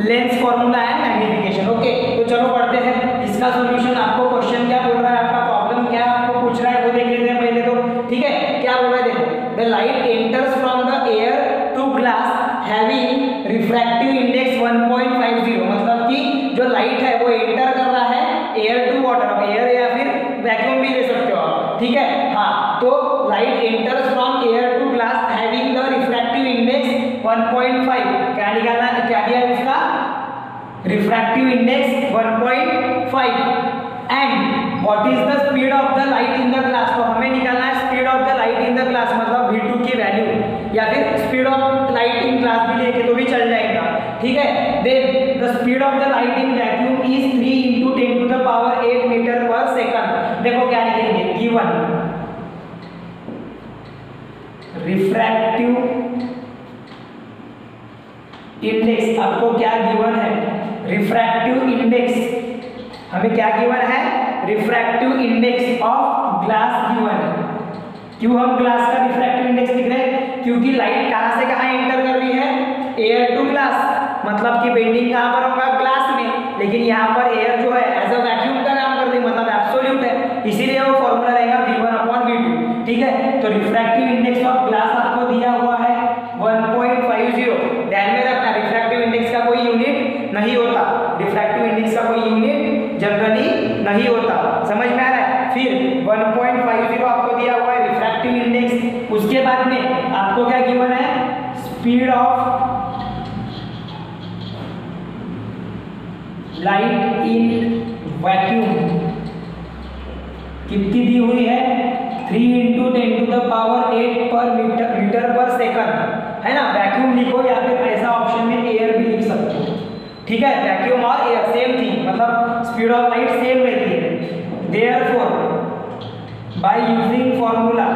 lens formula and magnification. Okay, तो चलो पढ़ते हैं इसका सोल्यूशन। आपको क्वेश्चन क्या बोल रहा है, आपका प्रॉब्लम क्या आपको पूछ रहा है वो देख लेते हैं पहले तो, ठीक है। क्या बोल रहा है देखो, the light enters from the air to glass having refractive index 1.50, मतलब कि जो लाइट है वो एंटर कर रहा है एयर टू वाटर। अब एयर या फिर वैक्यूम भी ले सकते हो आप, ठीक है। हाँ, तो light enters from air to glass having the refractive index 1.5। क्या निकालना, क्या दिया है उसका refractive index 1.5 and what is the speed of the light in the glass. तो हमें निकालना है speed of the light in the glass, मतलब v2 की वैल्यू, या फिर speed of light in glass भी लेके तो भी चल जाएगा, ठीक है। Then the speed of the light in vacuum is 3 × 10⁸ metre पर सेकंड। देखो क्या लिखेंगे, गिवन रिफ्रैक्टिव इंडेक्स। आपको क्या गिवन है, रिफ्रैक्टिव इंडेक्स। हमें क्या गिवन है, refractive index of glass given है। क्यों हम ग्लास का रिफ्रैक्टिव इंडेक्स लिख रहे हैं, क्योंकि लाइट कहां से कहां एंटर कर रही है, एयर टू ग्लास, मतलब कि बेंडिंग कहां पर होगा, ग्लास में। लेकिन यहाँ पर एयर जो है एज अ वैक्यूम का काम कर रही है, मतलब एब्सोल्यूट है, इसीलिए वो फॉर्मूला रहेगा v1/v2, ठीक है। तो रिफ्रैक्टिव इंडेक्स ऑफ ग्लास आपको दिया हुआ है 1.50। ध्यान में रखना, रिफ्रैक्टिव इंडेक्स का कोई यूनिट नहीं होता, रिफ्रैक्टिव इंडेक्स का कोई यूनिट जनरली नहीं होता। समझ में आ रहा है? फिर 1.50 आपको दिया हुआ है रिफ्रैक्टिव इंडेक्स। उसके बाद में आपको क्या गिवन है, speed of light in vacuum कितनी दी हुई है, 3 × 10⁸ पर मीटर पर सेकंड, है ना। वैक्यूम लिखो या फिर ऐसा ऑप्शन में एयर भी लिख सकते हो, ठीक है। वैक्यूम और एयर सेम थी, मतलब स्पीड ऑफ लाइट सेम रहती है। देयरफॉर बाय यूजिंग फॉर्मूला,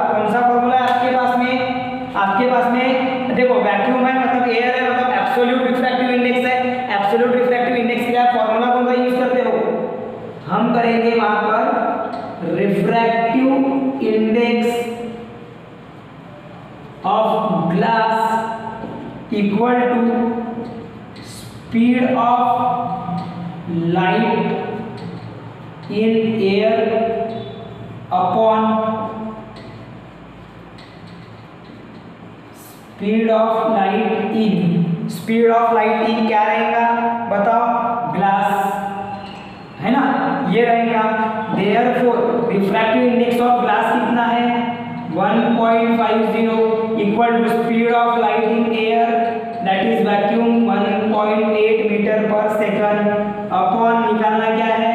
कौन सा फॉर्मूला है आपके पास में, आपके पास में देखो वैक्यूम है मतलब एयर है, मतलब एब्सोल्यूट रिफ्रैक्टिव इंडेक्स है। एब्सोल्यूट रिफ्रैक्टिव इंडेक्स के लिए फॉर्मूला कौन सा यूज करते हो, हम करेंगे वहां पर refractive index of glass equal to speed of light in air upon speed of light in. Speed of light in क्या रहेगा बताओ, ग्लास, है ना, ये रहेगा। Therefore refractive index of glass कितना है, 1.50 equal to speed of light in air that is vacuum 1.8 metre पर सेकंड अपॉन निकालना क्या है,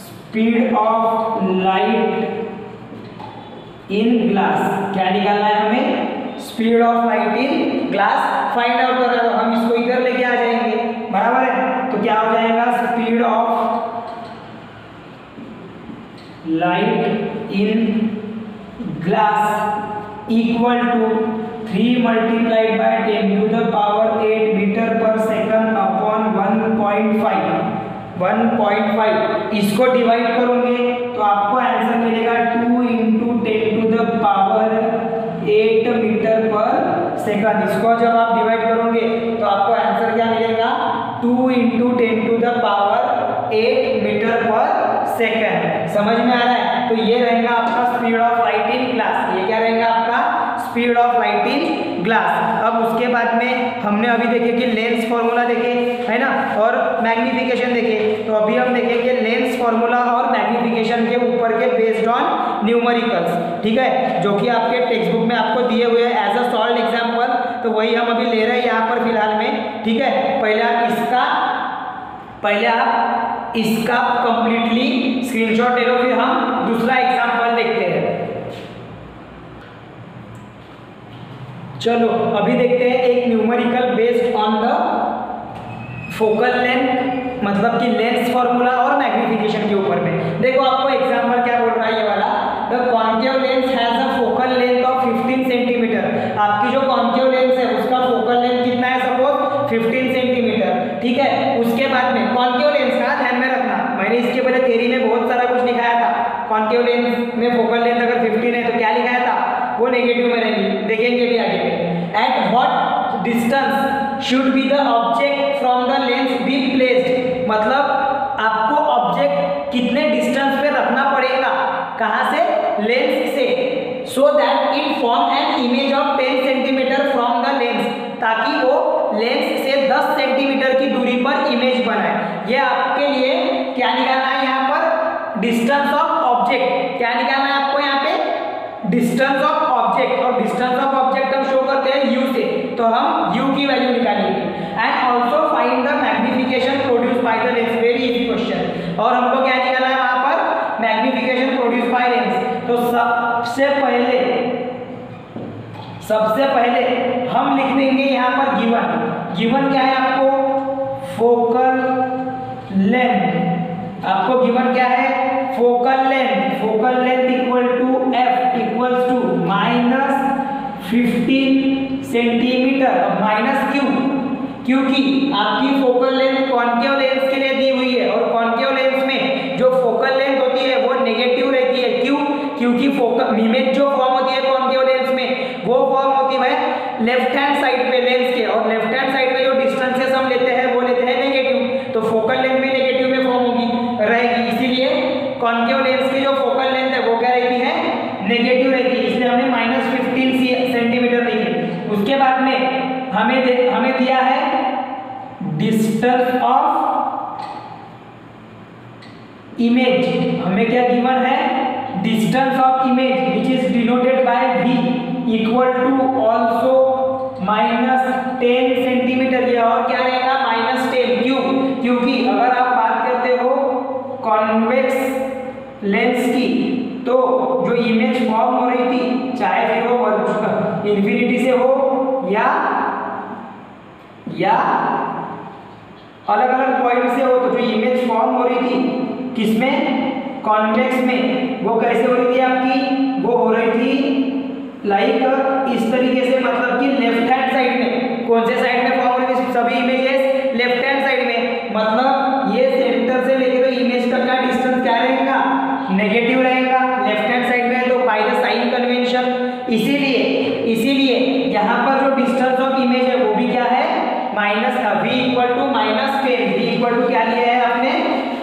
speed of light in glass. क्या निकालना है हमें, speed of light in glass find out करना। तो हम इसको इधर लेके आ जाएंगे, बराबर है। तो क्या हो जाएगा, speed of light in glass equal to 3 × 10⁸ metre पर सेकंड अपॉन 1.5। इसको डिवाइड करोगे तो आपको आंसर मिलेगा 2 × 10⁸ मीटर पर सेकंड। इसको जब आप डिवाइड करोगे तो आपको आंसर क्या मिलेगा, 2 × 10⁸ मीटर/सेकंड। समझ में आ रहा है? तो ये रहेगा आपका speed of light in glass. ये क्या रहेगा आपका speed of light in glass. अब उसके बाद में हमने अभी देखे कि लेंस फॉर्मूला देखे, है ना, और मैग्निफिकेशन देखे। तो अभी हम देखेंगे लेंस फॉर्मूला और मैग्निफिकेशन के ऊपर के बेस्ड ऑन न्यूमेरिकल्स, ठीक है, जो कि आपके टेक्स्ट बुक में आपको दिए हुए हैं एज अ सॉल्व एग्जाम्पल। तो वही हम अभी ले रहे हैं यहाँ पर फिलहाल में, ठीक है। पहले आप इसका कंप्लीटली स्क्रीनशॉट ले लो, फिर हम दूसरा एग्जाम्पल देखते हैं। चलो अभी देखते हैं एक numerical based on the focal length, मतलब कि लेंस फॉर्मूला और मैग्निफिकेशन के ऊपर में। देखो आपको एग्जाम्पल क्या बोल रहा है ये वाला, the concave lens has a focal length of 15 centimetre. आपकी जो कॉन्केव लेंस है उसका फोकल लेंथ कितना है, सपोज 15 सेंटीमीटर, ठीक है। उसके बाद में कॉन्केव लेंस का ध्यान में रखना, मैंने इसके पहले थ्योरी में बहुत सारा कुछ दिखाया था। कॉन्केव लेंस में फोकल लेंथ अगर 15 है तो क्या लिखाया था, वो नेगेटिव में रहेंगी, देखेंगे भी आगे में। At what distance should be the object from the lens be placed, मतलब आपको ऑब्जेक्ट कितने डिस्टेंस पे रखना पड़ेगा, कहां से, लेंस से, so that it form an image of 10 centimetre from the lens, ताकि वो लेंस से 10 सेंटीमीटर की दूरी पर इमेज बनाए। ये आपके लिए क्या निकालना है यहाँ पर, डिस्टेंस ऑफ ऑब्जेक्ट। क्या निकालना है आपको यहाँ पे, डिस्टेंस ऑफ ऑब्जेक्ट। और डिस्टेंस ऑफ ऑब्जेक्ट हम शो करते हैं u से, तो हम u की वैल्यू निकालेंगे। And also find the magnification produce by the lens, very easy question. और हमको क्या निकालना है वहां पर, मैग्निफिकेशन प्रोड्यूस बाय लेंस। तो सबसे पहले हम लिख देंगे यहाँ पर गिवन क्या है आपको, फोकल लेंथ। आपको गिवन क्या है, focal length equal to f equals to -15 centimetre. अब माइनस क्यों, क्योंकि आपकी फोकल लेंथ कॉन्केव लेंस के लिए दी हुई है, और कॉन्केव लेंस में जो फोकल लेंथ होती है वो नेगेटिव रहती है। क्यों, क्योंकि फोकल इमेज जो फॉर्म होती है कॉन्केव लेंस में, वो फॉर्म होती है लेफ्ट हैंड साइड पे लेंस के, और लेफ्ट हैंड साइड में जो डिस्टेंसेस हम लेते हैं वो लेते हैं नेगेटिव। तो फोकल लेंथ भी नेगेटिव में फॉर्म होगी रहेगी, इसीलिए कॉन्केव लेंस की जो फोकल लेंथ है वो क्या रहती है, नेगेटिव रहती है, इसलिए हमने -15 सेंटीमीटर ली है। उसके बाद में हमें दिया है डिस्टेंस ऑफ इमेज। हमें क्या गिवन है, distance of image which is denoted by v equal to also -10 centimetre. ये और क्या रहेगा, -10। क्यों, क्योंकि अगर आप बात करते हो कॉन्वेक्स लेंस की, तो जो इमेज फॉर्म हो रही थी, चाहे फिर वो इन्फिनिटी से हो या अलग अलग पॉइंट से हो, तो जो इमेज फॉर्म हो रही थी किसमें, कॉन्वेक्स में, वो कैसे हो रही थी आपकी, वो हो रही थी लाइक इस तरीके से, मतलब कि लेफ्ट हैंड साइड में। कौन से साइड में फॉर्म हो रही थी, सभी इमेजेस लेफ्ट हैंड साइड में, मतलब ये सेंटर से लेके तो इमेज तक का डिस्टेंस क्या रहेगा, नेगेटिव रहेगा, लेफ्ट हैंड साइड में, तो बाय द साइन कन्वेंशन। इसीलिए यहाँ पर जो डिस्टेंस ऑफ इमेज है वो भी क्या है, v equal to -10। v equal to क्या लिया है आपने,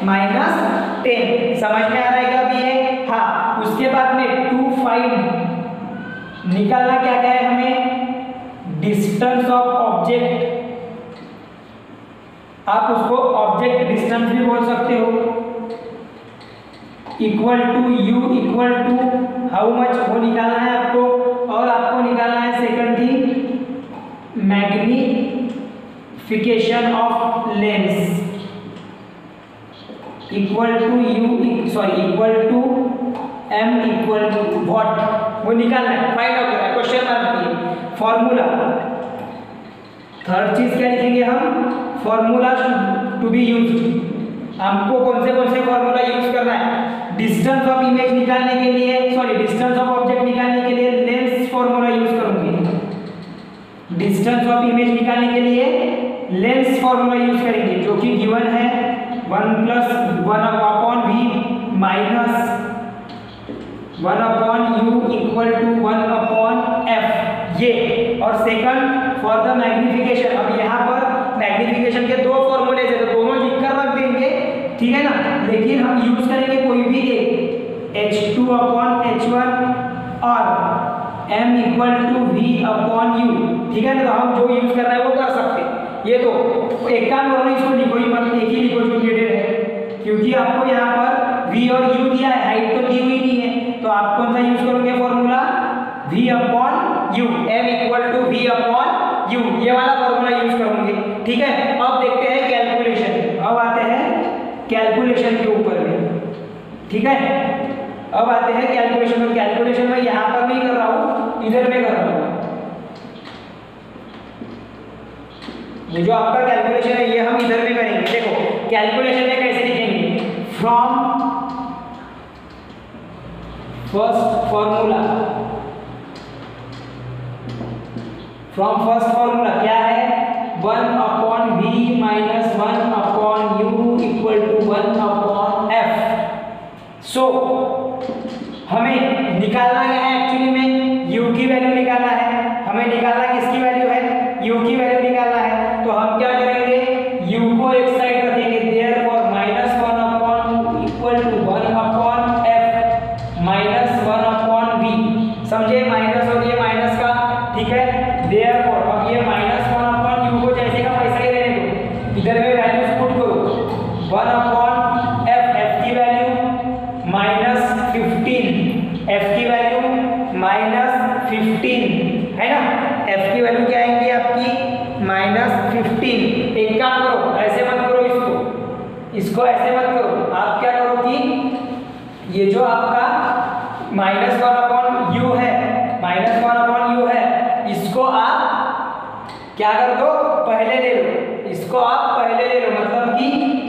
-10। समझ में आ रहा है अभी ये, हाँ। उसके बाद में टू फाइंड निकालना क्या है हमें, डिस्टेंस ऑफ ऑब्जेक्ट। आप उसको ऑब्जेक्ट डिस्टेंस भी बोल सकते हो, equal to u equal to how much, वो निकालना है आपको। और आपको निकालना है second thing, magnification of lens equal to equal to m equal to what, वो निकालना है, फाइंड आउट करना है, क्वेश्चन मार्क दिए। फॉर्मूला, थर्ड चीज क्या लिखेंगे हम, फॉर्मूला टू बी यूज्ड। हमको कौन से फॉर्मूला यूज करना है, डिस्टेंस ऑफ इमेज निकालने के लिए, डिस्टेंस ऑफ ऑब्जेक्ट निकालने के लिए लेंस फॉर्मूला यूज करूंगी। डिस्टेंस ऑफ इमेज निकालने के लिए लेंस फॉर्मूला यूज करेंगे, जो कि गिवन है 1+1/v minus 1/u equal to 1/f। ये और सेकंड फॉर द मैग्निफिकेशन। अब यहाँ पर मैग्निफिकेशन के दो फॉर्मूले हैं तो दोनों लिख कर रख देंगे, ठीक है ना, लेकिन हम यूज करेंगे कोई भी एक, H2/H1 और M = V/U, ठीक है ना। तो हम जो यूज कर रहे हैं वो कर सकते हैं। ये तो एक काम करो, इसको लिखो ही मत, एक ही लिखो जो नीडेड है, क्योंकि आपको यहाँ पर V और U दिया है, हाइट तो दी हुई नहीं है, तो आप कौन सा यूज करोगे फॉर्मूला, V/U, M = V/U, ये वाला फॉर्मूला यूज करोगे, ठीक है। अब देखते हैं कैलकुलेशन, अब आते हैं कैलकुलेशन के ऊपर में, ठीक है। अब आते हैं कैलकुलेशन। तो कैलकुलेशन में यहाँ पर नहीं कर रहा हूँ, इधर में कर रहा हूँ। ये जो आपका कैलकुलेशन है ये हम इधर में करेंगे। देखो कैलकुलेशन में कैसे लिखेंगे, from first formula, from first formula क्या है, 1/V - 1/U = 1/F। सो हमें निकालना क्या है, एक्चुअली में U की वैल्यू निकालना है। हमें निकालना किसकी वैल्यू है, U की वैल्यू निकालना है। तो हम क्या करेंगे, U को एक साइड रखेंगे, देयरफॉर -1/U = 1/F - 1/V, समझे, माइनस और ये माइनस का, ठीक है। देयरफॉर अब ये -1/U को जैसे का वैसा ही रहने दो, इधर में वैल्यूज पुट करो, 1/F, F की वैल्यू -15, F की वैल्यू -15 है ना। F की वैल्यू क्या आएंगी आपकी -15। एक काम करो, ऐसे मत करो, इसको ऐसे मत करो, आप क्या करो कि ये जो आपका -1/U है, -1/U है, इसको आप क्या कर दो, पहले ले लो, इसको आप पहले ले लो, मतलब कि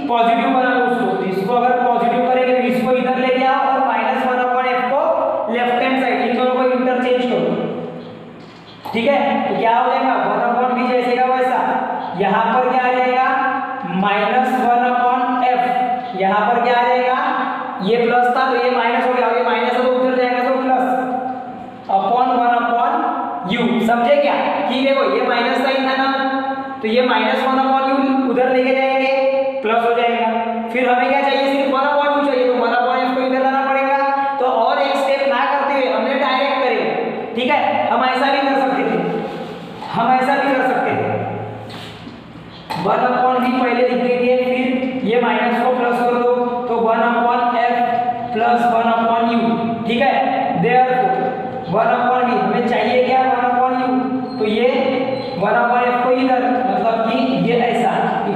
पॉजिटिव बना लो उसको। इसको अगर पॉजिटिव करेंगे तो इसको इधर लेके आओ और -1/F को लेफ्ट हैंड साइड, इन दोनों को इंटरचेंज करो, ठीक है। तो क्या हो जाएगा, 1/V जैसे का वैसा, यहाँ पर क्या आ जाएगा -1/F, यहाँ पर क्या आ जाएगा, ये प्लस था तो ये माइनस हो गया, ये माइनस है तो उधर जाएगा तो प्लस अपॉन 1/U, समझे क्या, कि देखो ये माइनस साइन था ना, तो ये -1/U उधर लेके जाएंगे, प्लस हो जाएगा। फिर हमें क्या चाहिए, सिर्फ 1/U चाहिए, तो 1/F को इधर लाना पड़ेगा। तो और एक स्टेप ना करते हुए हमने डायरेक्ट करें, ठीक है। हम ऐसा भी कर सकते थे, हम ऐसा भी कर सकते थे, 1/V पहले लिख देंगे, फिर ये माइनस को प्लस कर दो, तो 1/F + 1/U, ठीक है। देयरफॉर 1/V हमें चाहिए क्या, 1/U, तो ये 1/F को इधर, मतलब कि ये ऐसा =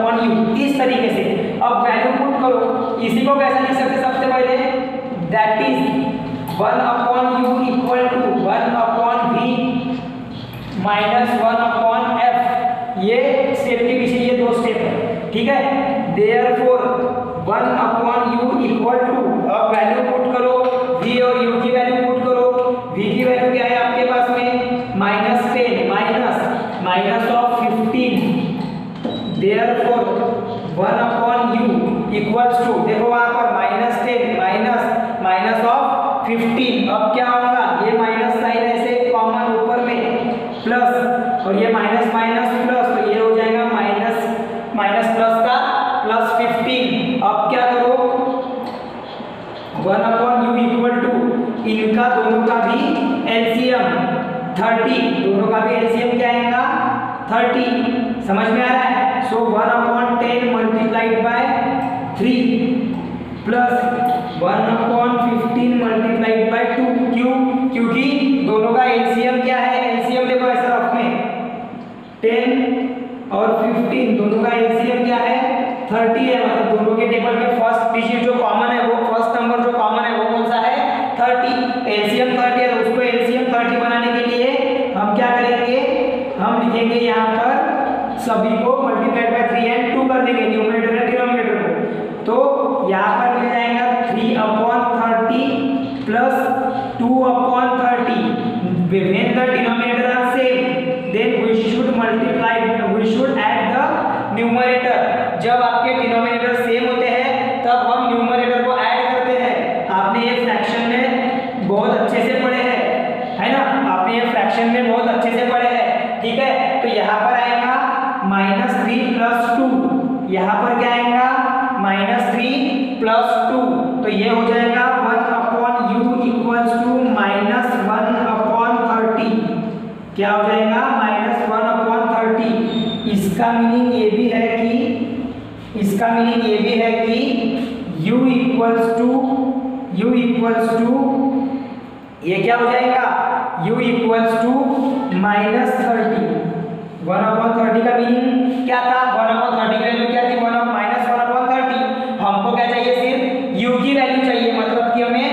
1/U, इस तरीके से। अब वैल्यू पुट करो, इसी को कैसे लिख सकते, सबसे पहले that is 1/U = 1/V - 1/F। ये स्टेप के पीछे ये दो स्टेप है, ठीक है। देयरफॉर 1/U = अब वैल्यू पुट करो, V और U की वैल्यू पुट करो। V की वैल्यू क्या है आपके पास में, -10 -15, देयरफॉर 1/U = देखो वहां पर -10 -15, अब क्या होगा, ये माइनस साइन ऐसे कॉमन ऊपर में प्लस, और ये माइनस माइनस प्लस, तो ये हो जाएगा माइनस प्लस का +15। अब क्या करो, 1/U = इनका दोनों का भी एलसीएम 30, दोनों का भी एलसीएम क्या आएगा 30, समझ में आ रहा है। सो 1/10 × 3 प्लस 1/15 × 2, क्यों, क्योंकि दोनों का एलसीएम क्या है, एलसीएम देखो ऐसा रखने, 10 और 15 दोनों का एलसीएम क्या है 30 है, मतलब दोनों के टेबल में फर्स्ट डिजिट जो कॉमन है, वो फर्स्ट नंबर जो कॉमन है वो कौन सा है 30, एलसीएम 30 है, तो उसको एलसीएम 30 बनाने के लिए हम क्या करेंगे, हम लिखेंगे यहाँ पर सभी को × 3 एंड 2 कर देंगे, न्यूमरेटर और डिनोमिनेटर को। तो यहाँ पर मिल जाएगा 3/30 + 2/30, when the denominator are same then we should add the numerator। जब आपके डिनोमिनेटर सेम होते हैं तब हम न्यूमरेटर को ऐड करते हैं। आपने ये फ्रैक्शन में बहुत अच्छे से पढ़े हैं, है ना, आपने ये फ्रैक्शन में बहुत अच्छे से पढ़े हैं, ठीक है। तो यहाँ पर आएगा -3 + 2, यहाँ पर क्या आएगा -3 + 2, तो ये हो जाएगा 1/u = -1/30। क्या हो जाएगा -1/30। इसका मीनिंग ये भी है कि u ये क्या हो जाएगा u = -30। 1/30 का मीनिंग क्या था? 1/30 की वैल्यू क्या थी? -1/30। हमको क्या चाहिए? सिर्फ u की वैल्यू चाहिए, मतलब कि हमें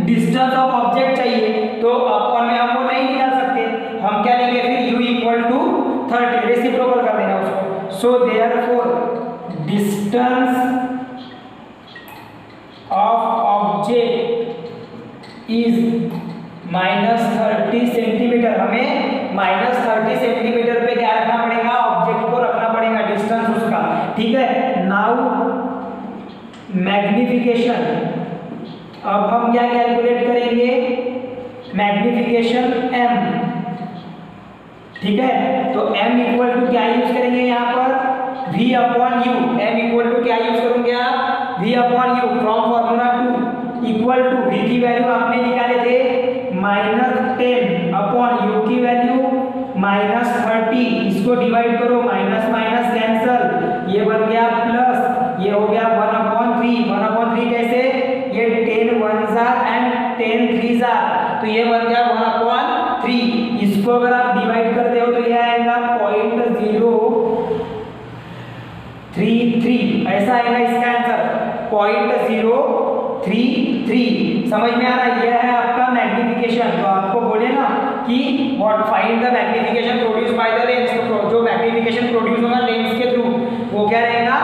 डिस्टेंस ऑफ ऑब्जेक्ट चाहिए। तो अपॉन में हम वो नहीं निकाल सकते, हम क्या लेंगे फिर u = 30, रेसिप्रोकल कर देना उसको। So therefore distance of object is -30 centimetre. हमें -30 सेंटीमीटर पे क्या रखना पड़ेगा? ऑब्जेक्ट को रखना पड़ेगा, डिस्टेंस उसका, ठीक है। नाउ मैग्निफिकेशन, अब हम क्या कैलकुलेट करेंगे? मैग्निफिकेशन m, ठीक है। तो m = क्या यूज करेंगे यहाँ पर? v/u। m = क्या यूज करोगे आप? v/u फ्रॉम फॉर्मूला 2 = v की वैल्यू आपने निकाले थे -10/u की वैल्यू -30, इसको डिवाइड करो, माइनस माइनस कैंसल, ये बन गया प्लस, ये हो गया 1/3। 1/3 कैसे? ये 10 1s एंड 10 3s, तो ये बन गया 1/3। इसको अगर आप डिवाइड करते हो तो ये आएगा 0.033, ऐसा आएगा इसका आंसर 0.033। समझ में आ रहा है? ये है आपका मैग्निफिकेशन। तो आपको बोले ना कि what find the magnification produce by the lens, तो जो मैग्निफिकेशन प्रोड्यूस होगा लेंस के थ्रू वो क्या रहेगा?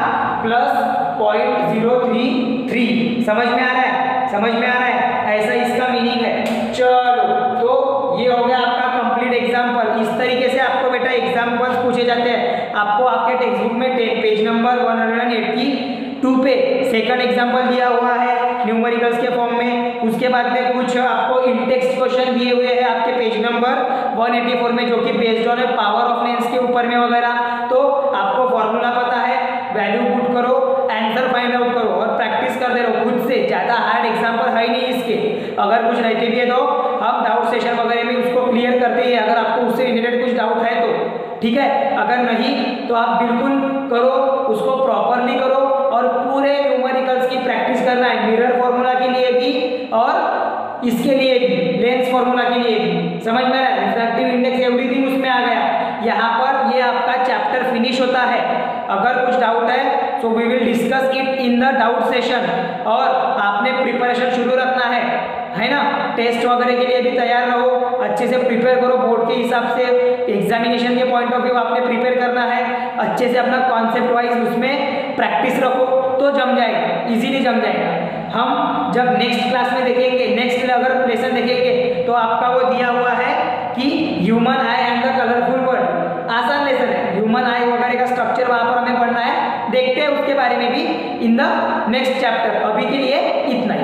+0.033। समझ में आ रहा है? समझ में आ रहा है? ऐसा इसका मीनिंग है। चलो, तो ये हो गया आपका कंप्लीट एग्जांपल। इस तरीके से आपको बेटा एग्जांपल्स पूछे जाते हैं। आपको आपके टेक्स्ट बुक में पेज नंबर 182 पे सेकंड एग्जांपल दिया हुआ है न्यूमेरिकल्स के फॉर्म में। उसके बाद में कुछ आपको इंटेक्स्ट क्वेश्चन दिए हुए हैं आपके पेज नंबर 184 में, जो कि based on power of lens के ऊपर में वगैरह। तो आपको फॉर्मूला पता है, वैल्यू पुट करो, आंसर फाइंड आउट करो और प्रैक्टिस करते रहो खुद से। ज़्यादा हार्ड एग्जाम्पल है नहीं इसके, अगर कुछ रहते भी है तो हम डाउट सेशन वगैरह में उसको क्लियर करते हैं, अगर आपको उससे रिलेटेड कुछ डाउट है तो, ठीक है। अगर नहीं तो आप बिल्कुल करो, उसको प्रॉपरली करो और पूरे न्यूमेरिकल्स की प्रैक्टिस करना है, मिरर फॉर्मूला के लिए भी और इसके लिए भी, लेंस फॉर्मूला के लिए भी। समझ में आ रहा है? रिफ्रैक्टिव इंडेक्स एवरीथिंग उसमें आ गया। यहाँ पर ये आपका चैप्टर फिनिश होता है। अगर कुछ डाउट है so we will discuss it in the doubt session. और आपने प्रिपरेशन शुरू रखना है ना। टेस्ट वगैरह के लिए भी तैयार रहो, अच्छे से प्रिपेयर करो, बोर्ड के हिसाब से एग्जामिनेशन के पॉइंट ऑफ व्यू आपने प्रिपेयर करना है। अच्छे से अपना कॉन्सेप्ट वाइज उसमें प्रैक्टिस रखो तो जम जाएगा, इजीली जम जाएगा। हम जब नेक्स्ट क्लास में देखेंगे, नेक्स्ट अगर लेसन देखेंगे तो आपका वो दिया हुआ है कि human I and the colourful world, आसान लेसन है। ह्यूमन आई वगैरह का स्ट्रक्चर वहां पर हमें पढ़ना है, देखते हैं उसके बारे में भी इन द नेक्स्ट चैप्टर। अभी के लिए इतना ही।